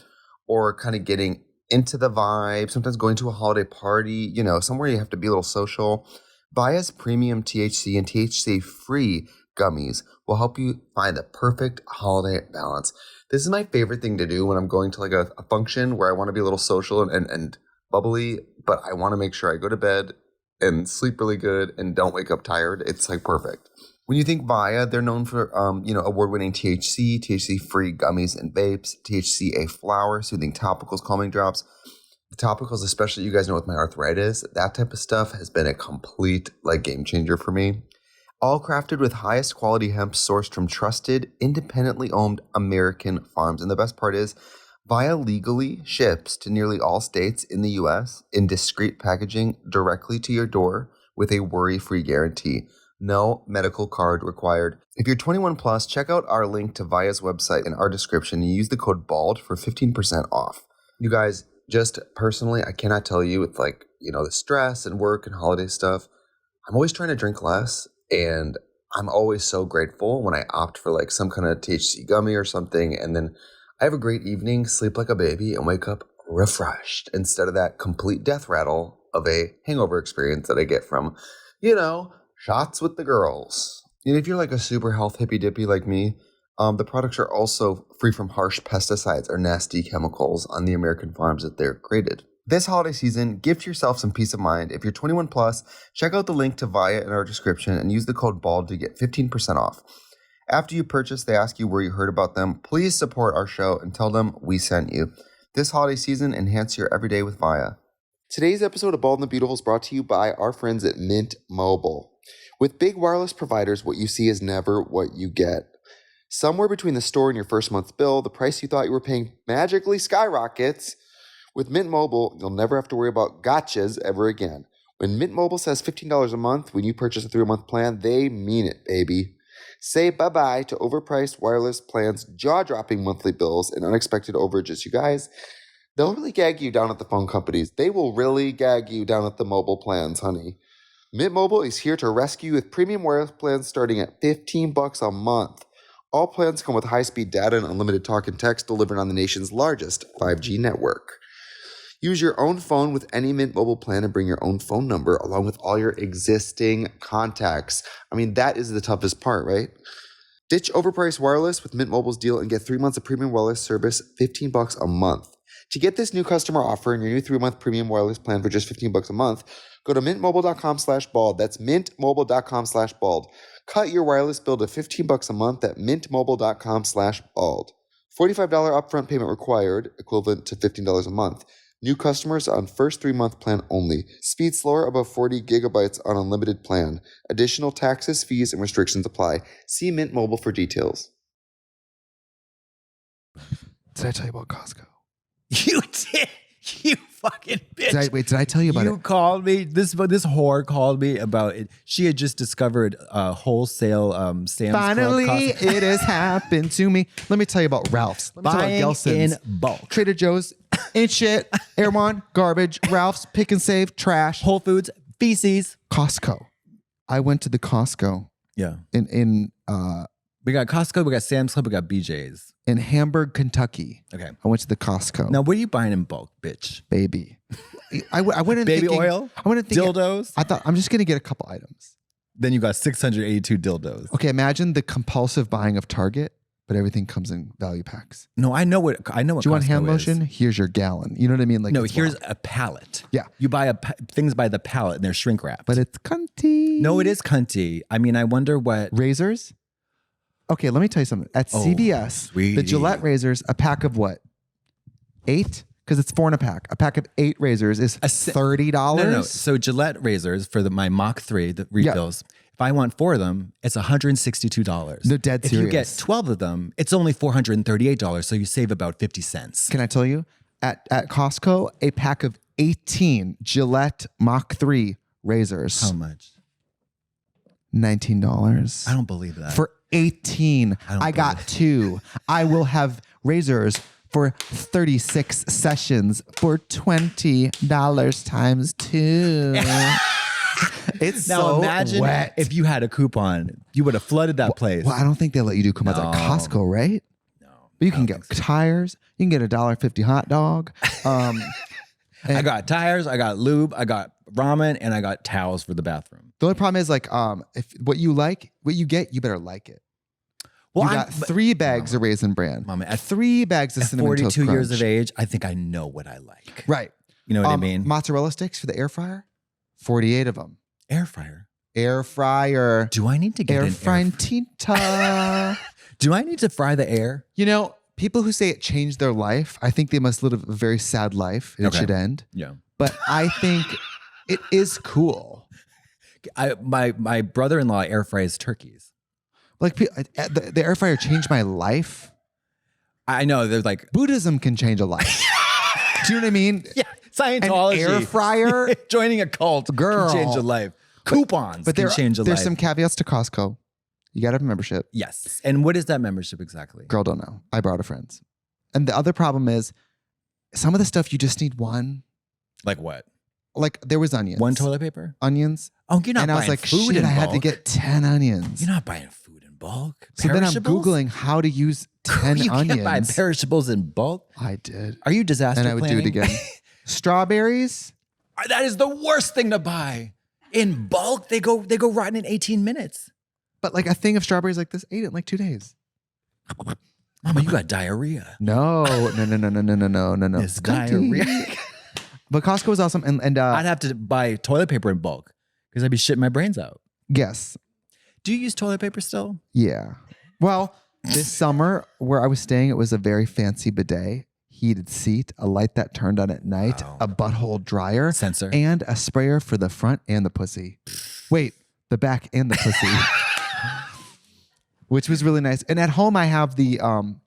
or kind of getting into the vibe, sometimes going to a holiday party, you know, somewhere you have to be a little social. Via's premium THC and THC-free gummies will help you find the perfect holiday balance. This is my favorite thing to do when I'm going to like a function where I want to be a little social and bubbly, but I want to make sure I go to bed and sleep really good and don't wake up tired. It's like perfect. When you think Via, they're known for, award-winning THC, THC-free gummies and vapes, THCA flower, soothing topicals, calming drops. The topicals, especially, you guys know with my arthritis, that type of stuff has been a complete like game changer for me. All crafted with highest quality hemp sourced from trusted, independently owned American farms. And the best part is, Via legally ships to nearly all states in the U.S. in discreet packaging directly to your door with a worry-free guarantee. No medical card required. If you're 21 plus, check out our link to Via's website in our description and use the code BALD for 15% off. You guys, just personally, I cannot tell you with like, you know, the stress and work and holiday stuff, I'm always trying to drink less, and I'm always so grateful when I opt for like some kind of THC gummy or something, and then I have a great evening, sleep like a baby, and wake up refreshed instead of that complete death rattle of a hangover experience that I get from, you know, shots with the girls. And if you're like a super health hippy dippy like me, the products are also free from harsh pesticides or nasty chemicals on the American farms that they're created. This holiday season, gift yourself some peace of mind. If you're 21 plus, check out the link to Via in our description and use the code BALD to get 15% off. After you purchase, they ask you where you heard about them. Please support our show and tell them we sent you. This holiday season, enhance your everyday with Via. Today's episode of Bald and the Beautiful is brought to you by our friends at Mint Mobile. With big wireless providers, what you see is never what you get. Somewhere between the store and your first month's bill, the price you thought you were paying magically skyrockets. With Mint Mobile, you'll never have to worry about gotchas ever again. When Mint Mobile says $15 a month when you purchase a 3-month plan, they mean it, baby. Say bye-bye to overpriced wireless plans, jaw-dropping monthly bills, and unexpected overages. You guys, they'll really gag you down at the phone companies. They will really gag you down at the mobile plans, honey. Mint Mobile is here to rescue you with premium wireless plans starting at $15 a month. All plans come with high-speed data and unlimited talk and text delivered on the nation's largest 5G network. Use your own phone with any Mint Mobile plan and bring your own phone number along with all your existing contacts. I mean, that is the toughest part, right? Ditch overpriced wireless with Mint Mobile's deal and get 3 months of premium wireless service, $15 a month. To get this new customer offer and your new 3-month premium wireless plan for just $15 a month, go to mintmobile.com/bald. That's mintmobile.com/bald. Cut your wireless bill to $15 a month at mintmobile.com/bald. $45 upfront payment required, equivalent to $15 a month. New customers on first 3-month plan only. Speed slower above 40 gigabytes on unlimited plan. Additional taxes, fees, and restrictions apply. See Mint Mobile for details. Did I tell you about Costco? You did. You fucking bitch. Did I tell you about it? You called me. This whore called me about it. She had just discovered wholesale Sam's Finally, Club. it has happened to me. Let me tell you about Ralph's. Let me tell you about Gelson's. In bulk. Trader Joe's, ain't shit. Erewhon, garbage. Ralph's, pick and save, trash. Whole Foods, feces. Costco. I went to the Costco. Yeah. We got Costco, we got Sam's Club, we got BJ's. In Hamburg, Kentucky. Okay. I went to the Costco. Now, what are you buying in bulk, bitch? Baby. I went in Baby thinking, oil? I went in thinking, dildos? I thought, I'm just going to get a couple items. Then you got 682 dildos. Okay, imagine the compulsive buying of Target, but everything comes in value packs. No, I know what Do you Costco want hand is. lotion? Here's your gallon. You know what I mean? Like, no, here's a pallet. Yeah. You buy things by the pallet and they're shrink wrapped. But it's cunty. No, it is cunty. I mean, I wonder what... Razors? Okay, let me tell you something. At CVS, sweetie. the Gillette razors, a pack of what? 8? Because it's 4 in a pack. A pack of 8 razors is $30. No. So Gillette razors for my Mach 3, the refills, If I want 4 of them, it's $162. They're dead serious. If you get 12 of them, it's only $438. So you save about 50 cents. Can I tell you? At Costco, a pack of 18 Gillette Mach 3 razors. How much? $19. I don't believe that. For 18, I got 2. I will have razors for 36 sessions for $20 times 2. It's now so imagine wet. if you had a coupon, you would have flooded that place. Well, I don't think they let you do coupons at Costco, right? No. But you can get tires. You can get a $1.50 hot dog. I got tires, I got lube, I got ramen, and I got towels for the bathroom. The only problem is like, if what you get, you better like it. Well, you got 3 bags of Raisin Bran. Mama, at 3 bags of Cinnamon Toast Crunch. 42 years of age, I think I know what I like. Right. You know what I mean? Mozzarella sticks for the air fryer. 48 of them. Air fryer. Air fryer. Do I need to get air an frying tinta? Do I need to fry the air? You know, people who say it changed their life, I think they must live a very sad life. It should end. Yeah. But I think it is cool. My brother-in-law air fries turkeys. Like the air fryer changed my life. I know. They're like Buddhism can change a life. Do you know what I mean? Yeah. Scientology. An air fryer. Joining a cult Girl. can change a life. Coupons can change a life. There's some caveats to Costco. You got to have a membership. Yes. And what is that membership exactly? Girl, don't know. I brought a friend's. And the other problem is some of the stuff you just need one. Like what? Like there was onions. 1 toilet paper? Onions. Oh, you're not and buying I was like, food shit, in I had bulk. to get 10 onions. You're not buying food in bulk. So then I'm Perishables? Googling how to use 10 you onions. can't buy perishables in bulk. I did. Are you disaster And I would do it again. Strawberries. That is the worst thing to buy. In bulk, they go rotten in 18 minutes. But like a thing of strawberries like this, ate it in like 2 days. Mama, you got diarrhea. No. It's diarrhea. But Costco was awesome. And I'd have to buy toilet paper in bulk because I'd be shitting my brains out. yes. Do you use toilet paper still? Yeah. Well, this summer where I was staying, it was a very fancy bidet, heated seat, a light that turned on at night, a butthole dryer, Sensor. and a sprayer for the front and the pussy. Wait, the back and the pussy. Which was really nice. And at home I have the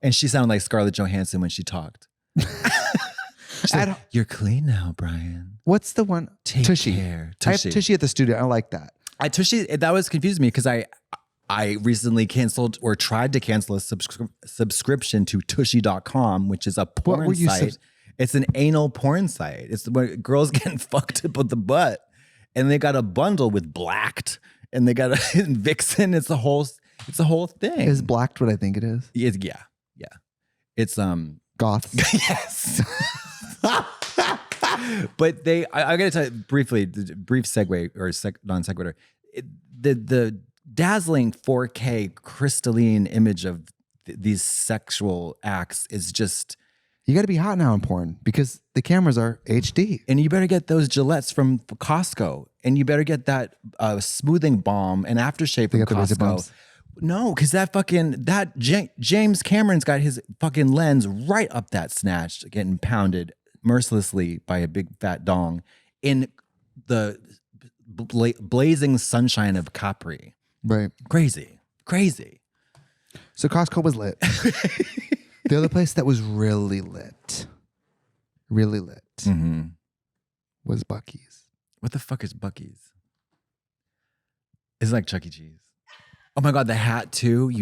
And she sounded like Scarlett Johansson when she talked. Like, you're clean now, Brian. What's the one? Take Tushy. care. I have Tushy at the studio. I like that. Tushy, that was confusing me because I recently canceled or tried to cancel a subscription to tushy.com, which is a porn site. It's an anal porn site. It's where girls getting fucked up with the butt. And they got a bundle with Blacked and they got a Vixen. It's a whole thing. Is Blacked what I think it is? Yeah. It's Goths. yes. But I gotta tell you briefly, the brief segue or non sequitur. The dazzling 4K crystalline image of these sexual acts is just. You got to be hot now in porn because the cameras are HD. And you better get those Gillettes from Costco, and you better get that smoothing balm and aftershave from Costco. No, because James Cameron's got his fucking lens right up that snatch, getting pounded mercilessly by a big fat dong in the blazing sunshine of Capri. Right. Crazy. So Costco was lit. The other place that was really lit, was Buc-ee's. What the fuck is Buc-ee's? It's like Chuck E. Cheese. Oh my God, the hat too.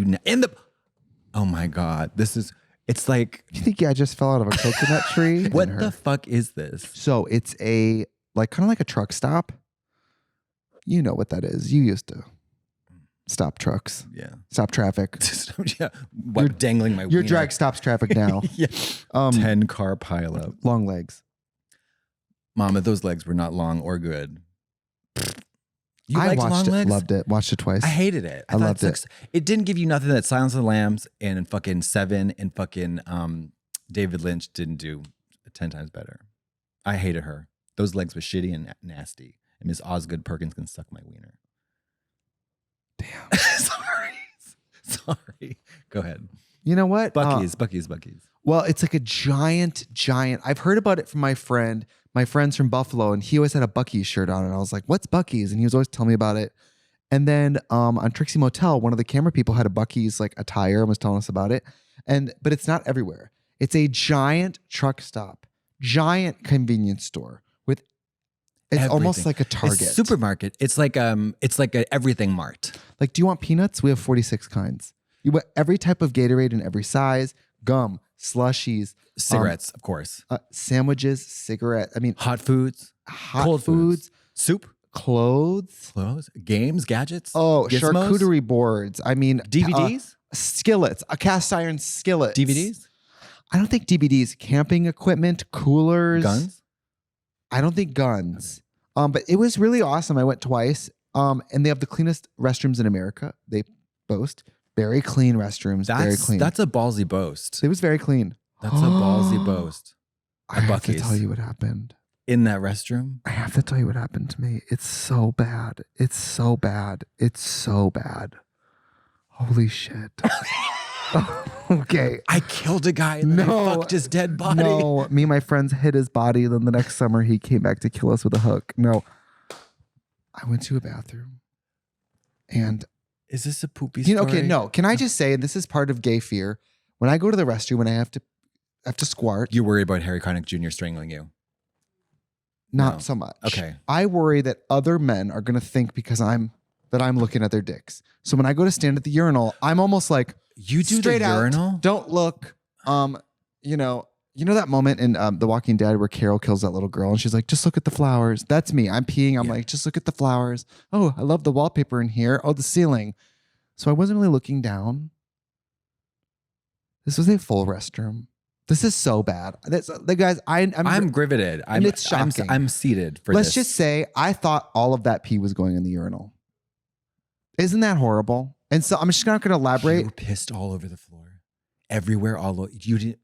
Oh my God, it's like. You think I just fell out of a coconut tree? What the fuck is this? So it's kind of like a truck stop. You know what that is. You used to stop trucks. Yeah. Stop traffic. Yeah. You're dangling my Your wiener. drag stops traffic now. Yeah. 10-car pileup. Long legs. Mama, those legs were not long or good. I watched it, loved it, watched it twice. I hated it. I loved it. It didn't give you nothing that Silence of the Lambs and fucking Seven and fucking David Lynch didn't do 10 times better. I hated her. Those legs were shitty and nasty. And Miss Osgood Perkins can suck my wiener. Damn. Sorry. Go ahead. You know what? Buc-ee's. Well, it's like a giant. I've heard about it from my friend. My friend's from Buffalo, and he always had a Buc-ee's shirt on. And I was like, what's Buc-ee's? And he was always telling me about it. And then on Trixie Motel, one of the camera people had a Buc-ee's like attire and was telling us about it. But it's not everywhere. It's a giant truck stop, giant convenience store with it's everything. Almost like a Target. It's supermarket. It's like a everything mart. Like, do you want peanuts? We have 46 kinds. You want every type of Gatorade in every size, gum, slushies, cigarettes, of course. Sandwiches, cigarette. I mean, hot foods, cold foods, soup, clothes, games, gadgets. Oh, gizmos, charcuterie boards. I mean, DVDs, skillets, a cast iron skillet. DVDs. I don't think DVDs. Camping equipment, coolers, guns. I don't think guns. Okay. But it was really awesome. I went twice. And they have the cleanest restrooms in America. They boast. Very clean restrooms. Very clean. That's a ballsy boast. It was very clean. That's a ballsy boast. I have to tell you what happened. In that restroom? I have to tell you what happened to me. It's so bad. It's so bad. It's so bad. Holy shit. Okay. I killed a guy and then I fucked his dead body. No, me and my friends hit his body. Then the next summer he came back to kill us with a hook. No. I went to a bathroom and is this a poopy story? Okay, no. Can I just say, this is part of gay fear. When I go to the restroom and I have to squat. You worry about Harry Connick Jr. strangling you? Not so much. Okay. I worry that other men are going to think because I'm looking at their dicks. So when I go to stand at the urinal, I'm almost like, you do straight the out, urinal? Don't look. You know that moment in The Walking Dead where Carol kills that little girl and she's like, just look at the flowers. That's me. I'm peeing. I'm like, just look at the flowers. Oh, I love the wallpaper in here. Oh, the ceiling. So I wasn't really looking down. This was a full restroom. This is so bad. Guys, I'm riveted. It's shocking. I'm seated for Let's this. just say I thought all of that pee was going in the urinal. Isn't that horrible? And so I'm just not going to elaborate. You pissed all over the floor. Everywhere, all over. You didn't.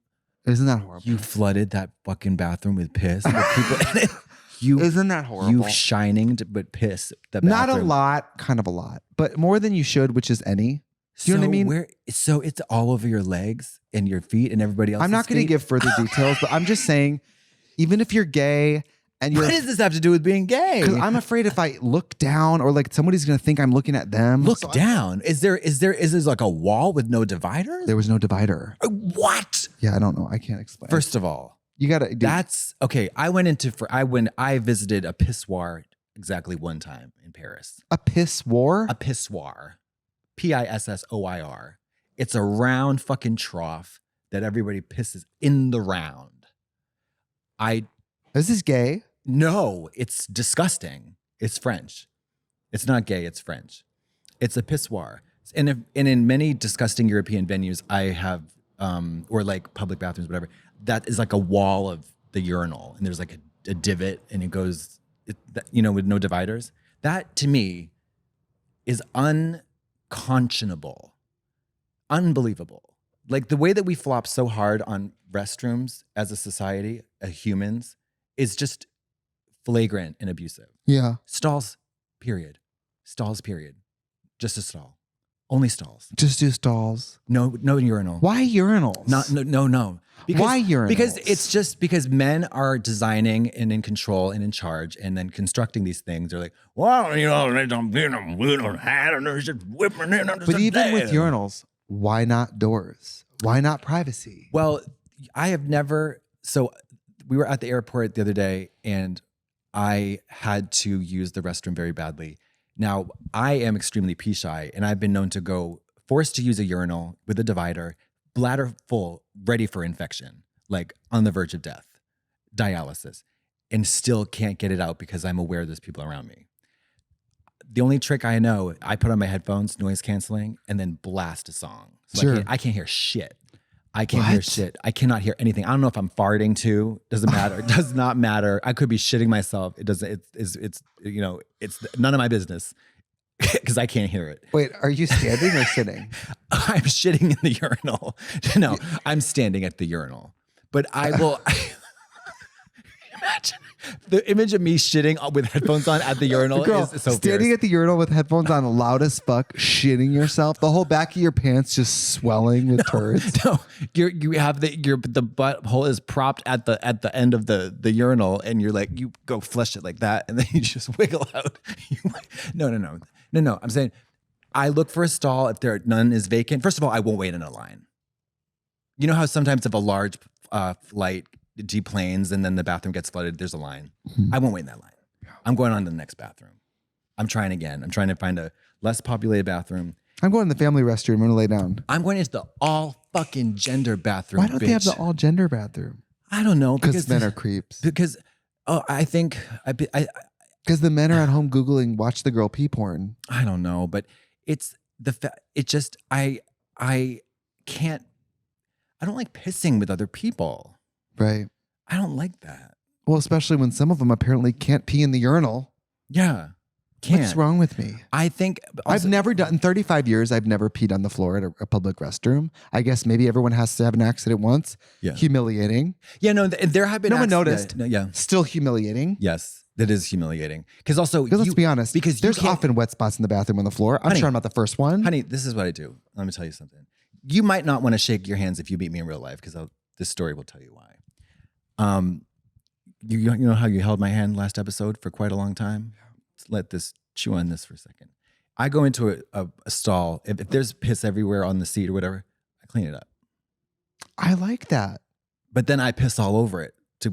Isn't that horrible? You flooded that fucking bathroom with piss. With people in it. Isn't that horrible? You shining but piss. The Not bathroom. a lot, kind of a lot, but more than you should, which is any. Do you know what I mean? So it's all over your legs and your feet and everybody else. I'm not going to give further details, but I'm just saying, even if you're gay and you're. What does this have to do with being gay? Because I'm afraid if I look down or like somebody's going to think I'm looking at them. Look down. Is there like a wall with no divider? There was no divider. What? Yeah, I don't know. I can't explain. First of all, you got to. That's okay. I visited a pissoir exactly one time in Paris. A pissoir? A pissoir. PISSOIR. It's a round fucking trough that everybody pisses in the round. Is this gay? No, it's disgusting. It's French. It's not gay, it's French. It's a pissoir. And in many disgusting European venues, I have, or like public bathrooms, whatever, that is like a wall of the urinal. And there's like a divot and it goes, with no dividers. That to me is unconscionable. Unbelievable. Like the way that we flop so hard on restrooms as a society, as humans, is just flagrant and abusive. Yeah. Stalls, period. Stalls, period. Just a stall. Only stalls. Just do stalls. No urinal. Why urinals? No. Why urinals? Because it's just because men are designing and in control and in charge and then constructing these things. They're like, well, we don't have and there's just whipping in. But even with urinals, why not doors? Why not privacy? Well, I have never. So we were at the airport the other day and I had to use the restroom very badly. Now, I am extremely pee shy and I've been known to go forced to use a urinal with a divider, bladder full, ready for infection, like on the verge of death, dialysis, and still can't get it out because I'm aware there's people around me. The only trick I know, I put on my headphones, noise canceling, and then blast a song. So sure. I can't hear shit. I can't hear shit. I cannot hear anything. I don't know if I'm farting too. Doesn't matter. It does not matter. I could be shitting myself. It doesn't. It's none of my business because I can't hear it. Wait, are you standing or sitting? I'm shitting in the urinal. No, I'm standing at the urinal. But I will. Imagine the image of me shitting with headphones on at the urinal. Girl, is so standing fierce. at the urinal with headphones on, loud as fuck, shitting yourself. The whole back of your pants just swelling with turds. No, you have the butthole is propped at the end of the urinal, and you're like you go flush it like that, and then you just wiggle out. No. No. I'm saying I look for a stall if none is vacant. First of all, I won't wait in a line. You know how sometimes if a large flight deplanes and then the bathroom gets flooded, there's a line. I won't wait in that line. I'm going on to the next bathroom. I'm trying again. I'm trying to find a less populated bathroom. I'm going to the family restroom. I'm going to lay down. I'm going into the all fucking gender bathroom. Why don't they have the all gender bathroom? I don't know. Because men are creeps. Because I think because the men are at home Googling watch the girl pee porn. I don't know, but it's it just I can't. I don't like pissing with other people. Right. I don't like that. Well, especially when some of them apparently can't pee in the urinal. Yeah. Can't. What's wrong with me? I think I've never done in 35 years. I've never peed on the floor at a public restroom. I guess maybe everyone has to have an accident once. Yeah. Humiliating. Yeah. No, there have been. No one noticed. Yeah. Still humiliating. Yes. That is humiliating. Because let's be honest. Because there's often wet spots in the bathroom on the floor. I'm sure I'm not the first one. Honey, this is what I do. Let me tell you something. You might not want to shake your hands if you meet me in real life because this story will tell you why. You know how you held my hand last episode for quite a long time? Let this chew on this for a second. I go into a stall. If there's piss everywhere on the seat or whatever, I clean it up. I like that. But then I piss all over it to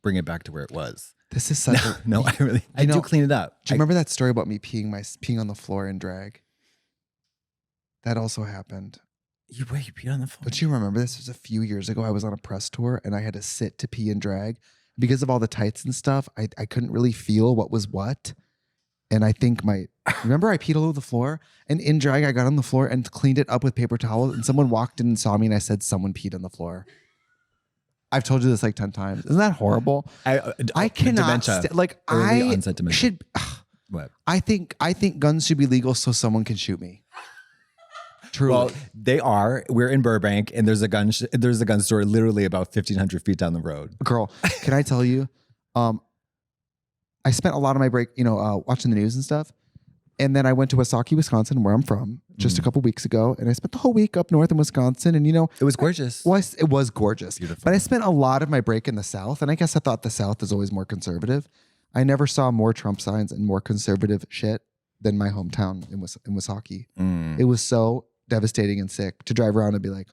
bring it back to where it was. This is such I do clean it up. Do you remember that story about me peeing on the floor in drag? That also happened. You peed on the floor? Don't you remember this? Was a few years ago. I was on a press tour and I had to sit to pee in drag. Because of all the tights and stuff, I couldn't really feel what was what. And I think remember I peed all over the floor? And in drag, I got on the floor and cleaned it up with paper towels. And someone walked in and saw me and I said, someone peed on the floor. I've told you this like 10 times. Isn't that horrible? I cannot, onset dementia. Should, what? I think guns should be legal so someone can shoot me. Truly. Well, they are. We're in Burbank, and there's a gun store literally about 1,500 feet down the road. Girl, can I tell you? I spent a lot of my break, watching the news and stuff, and then I went to Wasaki, Wisconsin, where I'm from, just a couple weeks ago, and I spent the whole week up north in Wisconsin, and it was gorgeous. It was gorgeous. Beautiful. But I spent a lot of my break in the South, and I guess I thought the South is always more conservative. I never saw more Trump signs and more conservative shit than my hometown in Wasaki. It was so devastating and sick to drive around and be like,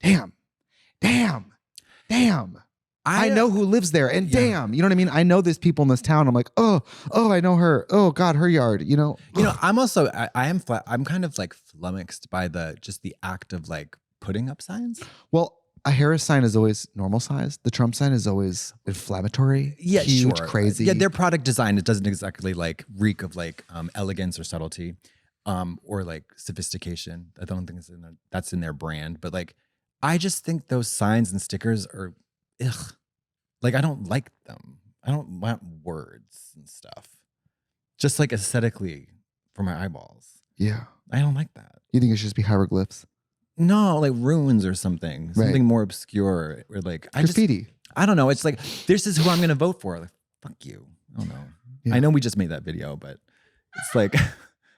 damn. I know who lives there, and damn, you know what I mean? I know there's people in this town. I'm like, oh, I know her. Oh God, her yard, I'm also, I'm kind of like flummoxed by the act of like putting up signs. Well, a Harris sign is always normal size. The Trump sign is always inflammatory. Yeah, huge, sure. Crazy. Yeah, their product design, it doesn't exactly like reek of like elegance or subtlety. Or like sophistication. I don't think that's in their brand, but like, I just think those signs and stickers are, ugh. Like, I don't like them. I don't want words and stuff. Just like aesthetically for my eyeballs. Yeah. I don't like that. You think it should just be hieroglyphs? No, like runes or something. Something more obscure. Or like, graffiti. I don't know. It's like, this is who I'm going to vote for. Like, fuck you. I don't know. Yeah. I know we just made that video, but it's like...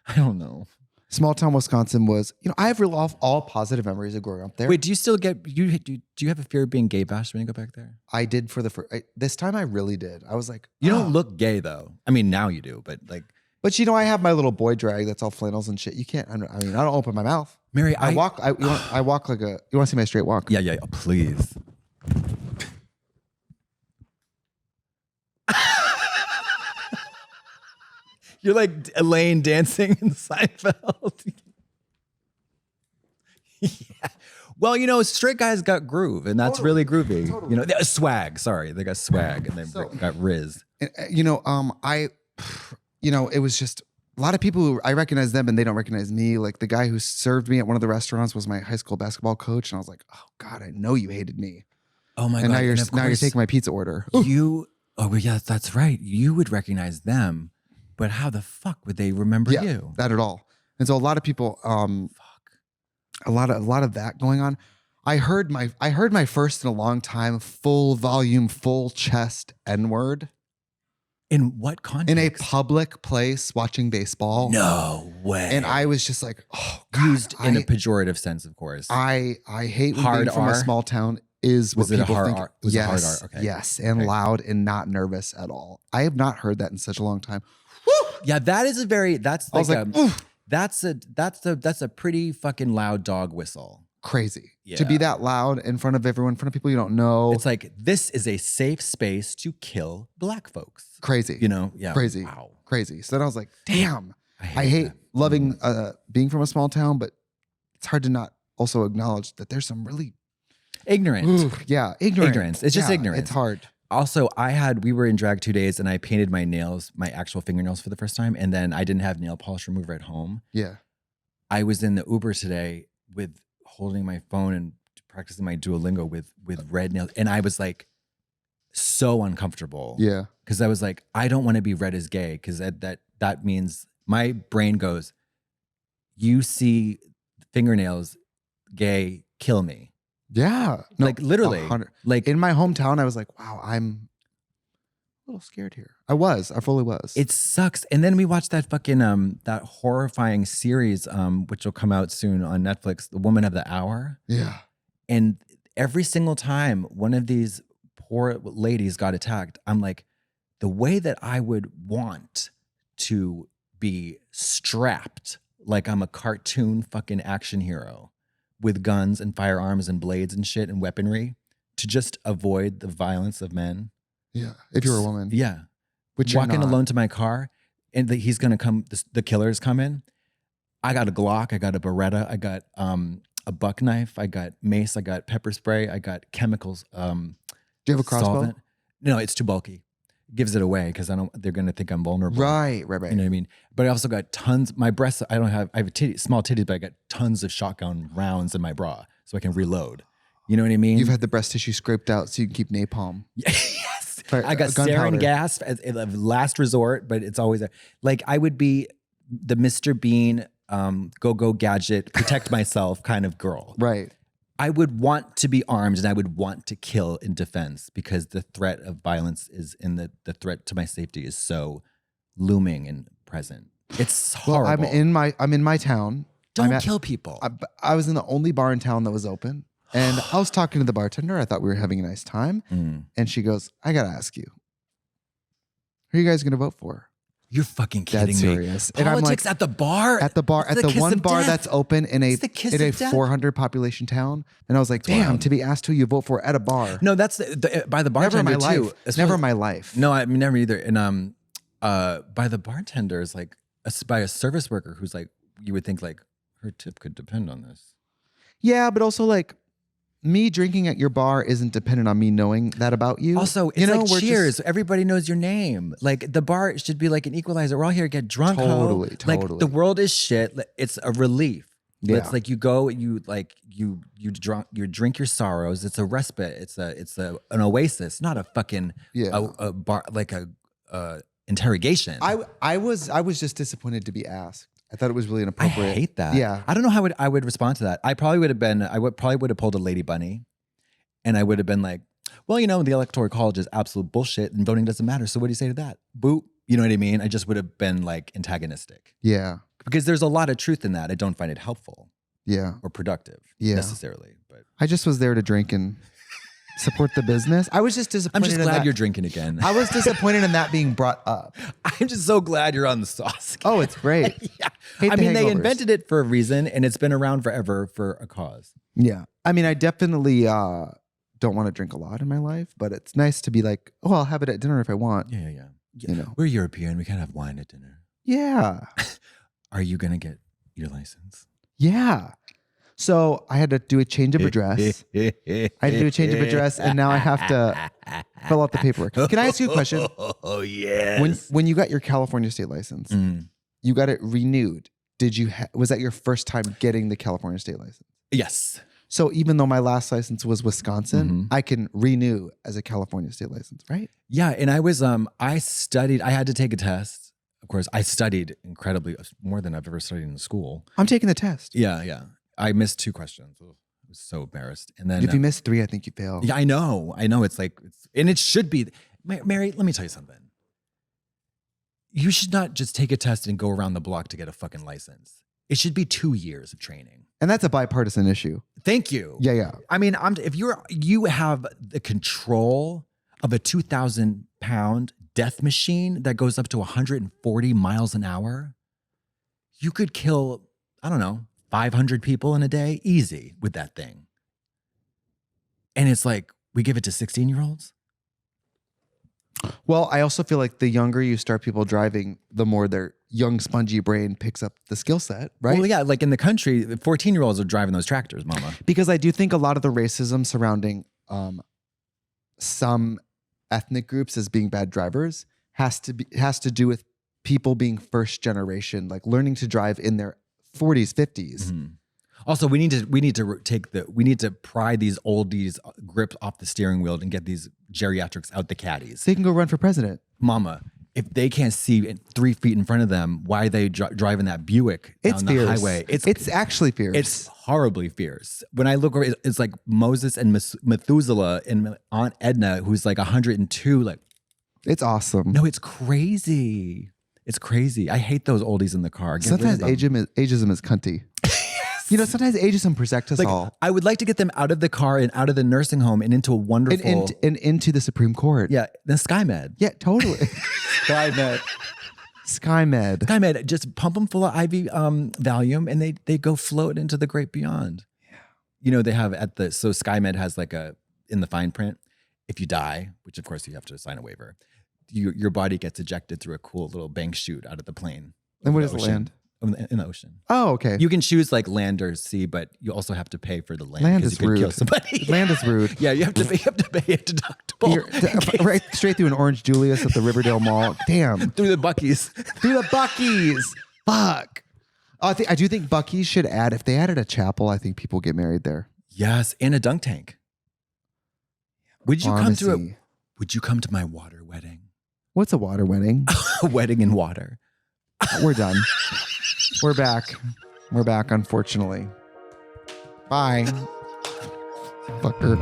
I don't know. Small town Wisconsin was, I have all positive memories of growing up there. Wait, do you still do you have a fear of being gay bashed when you go back there? I did for the first, this time I really did. I was like, you don't look gay though. I mean, now you do, but like. But I have my little boy drag that's all flannels and shit. You can't, I don't open my mouth. Mary, I walk like you want to see my straight walk? Yeah, please. You're like Elaine dancing in Seinfeld. Yeah. Well, straight guys got groove, and that's really groovy. Totally. Swag. Sorry, they got swag, and they got riz. It was just a lot of people who I recognize them, and they don't recognize me. Like the guy who served me at one of the restaurants was my high school basketball coach, and I was like, oh God, I know you hated me. Oh my God! And now you're taking my pizza order. Oh yeah, that's right. You would recognize them. But how the fuck would they remember you? That at all. And so a lot of people, a lot of that going on. I heard my first in a long time full volume, full chest N-word. In what context? In a public place watching baseball. No way. And I was just like, oh God. Used in a pejorative sense, of course. I hate when being from a small town is what people think. Was it a hard R? Okay. Yes, and loud and not nervous at all. I have not heard that in such a long time. Yeah, that is a very, that's I was like, like, oof. that's a pretty fucking loud dog whistle. Crazy. Yeah. To be that loud in front of everyone, in front of people you don't know. It's like, this is a safe space to kill black folks. Crazy. You know? Yeah. Crazy. Wow. Crazy. So then I was like, damn. I hate that. loving being from a small town, but it's hard to not also acknowledge that there's some really ignorance. Ignorance. It's just ignorance. It's hard. Also, we were in drag 2 days and I painted my nails, my actual fingernails for the first time. And then I didn't have nail polish remover at home. Yeah. I was in the Uber today with holding my phone and practicing my Duolingo with red nails. And I was like so uncomfortable. Yeah. Cause I was like, I don't want to be read as gay. Cause that means my brain goes, you see fingernails, gay, kill me. Yeah. No, like literally. Like in my hometown, I was like, wow, I'm a little scared here. I fully was. It sucks. And then we watched that fucking that horrifying series which will come out soon on Netflix, The Woman of the Hour. Yeah. And every single time one of these poor ladies got attacked, I'm like, the way that I would want to be strapped like I'm a cartoon fucking action hero with guns and firearms and blades and shit and weaponry to just avoid the violence of men. Yeah. If you're a woman. Yeah. Which walking alone to my car and he's going to come, the killer's coming. I got a Glock, I got a Beretta, I got a buck knife, I got mace, I got pepper spray, I got chemicals. Do you have a crossbow? Solvent. No, it's too bulky. It gives it away because they're going to think I'm vulnerable. Right. You know what I mean? But I also got tons, my breasts, I have small titties, but I got tons of shotgun rounds in my bra so I can reload. You know what I mean? You've had the breast tissue scraped out so you can keep napalm. Yes. I got sarin gas as a last resort, but it's always like I would be the Mr. Bean, go gadget, protect myself kind of girl. Right. I would want to be armed and I would want to kill in defense because the threat of violence is the threat to my safety is so looming and present. It's horrible. Well, I'm in my town. Don't kill people. I was in the only bar in town that was open. And I was talking to the bartender. I thought we were having a nice time. And she goes, I got to ask you, who are you guys going to vote for? You're fucking kidding me. Serious. Politics and I'm like, at the bar? At the bar, at the one bar death. That's open in a 400 population town. And I was like, damn, to be asked who you vote for at a bar. No, that's by the bartender never in my too. Life. Never in my life. No, I mean, never either. And by the bartender is like, by a service worker who's like, you would think like her tip could depend on this. Yeah, but also like, me drinking at your bar isn't dependent on me knowing that about you. Also, it's like Cheers. Everybody knows your name. Like the bar should be like an equalizer. We're all here to get drunk. Totally. Like the world is shit. It's a relief. Yeah. It's like you go, you drink your sorrows. It's a respite. It's an oasis, not a fucking a bar like a interrogation. I was just disappointed to be asked. I thought it was really inappropriate. I hate that. Yeah. I don't know how I would respond to that. I probably would have pulled a Lady Bunny and I would have been like, well, the Electoral College is absolute bullshit and voting doesn't matter. So what do you say to that? Boop. You know what I mean? I just would have been like antagonistic. Yeah. Because there's a lot of truth in that. I don't find it helpful. Yeah. Or productive necessarily. But I just was there to drink and support the business. I was just disappointed. I'm just glad you're drinking again. I was disappointed in that being brought up. I'm just so glad you're on the sauce again. Oh, it's great. Yeah. I mean, they invented it for a reason and it's been around forever for a cause. Yeah. I mean, I definitely don't want to drink a lot in my life, but it's nice to be like, oh, I'll have it at dinner if I want. Yeah. We're European. We can't have wine at dinner. Yeah. Are you going to get your license? Yeah. So I had to do a change of address. And now I have to fill out the paperwork. Can I ask you a question? Oh, yes. When you got your California state license, you got it renewed. Was that your first time getting the California state license? Yes. So even though my last license was Wisconsin, I can renew as a California state license, right? Yeah. And I was, I had to take a test. Of course, I studied incredibly more than I've ever studied in school. I'm taking the test. Yeah. I missed 2 questions. I was so embarrassed. And then if you miss 3, I think you fail. Yeah, I know. It's like, and it should be. Mary, let me tell you something. You should not just take a test and go around the block to get a fucking license. It should be 2 years of training. And that's a bipartisan issue. Thank you. Yeah. I mean, if you have the control of a 2,000-pound death machine that goes up to 140 miles an hour, you could kill, I don't know, 500 people in a day, easy with that thing. And it's like, we give it to 16-year-olds? Well, I also feel like the younger you start people driving, the more their young, spongy brain picks up the skill set, right? Well, yeah, like in the country, 14-year-olds are driving those tractors, mama. Because I do think a lot of the racism surrounding some ethnic groups as being bad drivers has to do with people being first generation, like learning to drive in their 40s, 50s. Mm-hmm. Also, we need to pry these oldies grips off the steering wheel and get these geriatrics out the caddies. So they can go run for president. Mama, if they can't see 3 feet in front of them, why are they driving that Buick down the highway? It's actually fierce. It's horribly fierce. When I look over, it's like Moses and Methuselah and Aunt Edna, who's like 102. Like, it's awesome. No, it's crazy. It's crazy. I hate those oldies in the car. Sometimes ageism is cunty. You know, sometimes ageism protects us all. I would like to get them out of the car and out of the nursing home and into a wonderful... And into the Supreme Court. Yeah, the SkyMed. Yeah, totally. SkyMed. SkyMed. Just pump them full of IV Valium and they go float into the great beyond. Yeah. You know, they have so SkyMed has like in the fine print, if you die, which of course you have to sign a waiver, your body gets ejected through a cool little bank chute out of the plane. And what is land? In the ocean. Oh, okay. You can choose like land or sea, but you also have to pay for the land. Land is you rude. Kill somebody. Land is rude. Yeah, you have to pay a deductible. Right straight through an Orange Julius at the Riverdale Mall. Damn. Through the Buc-ee's. Fuck. I do think Buc-ee's should add, if they added a chapel, I think people get married there. Yes, and a dunk tank. Would you come to my water wedding? What's a water wedding? A wedding in water. We're done. We're back. We're back, unfortunately. Bye. Fucker.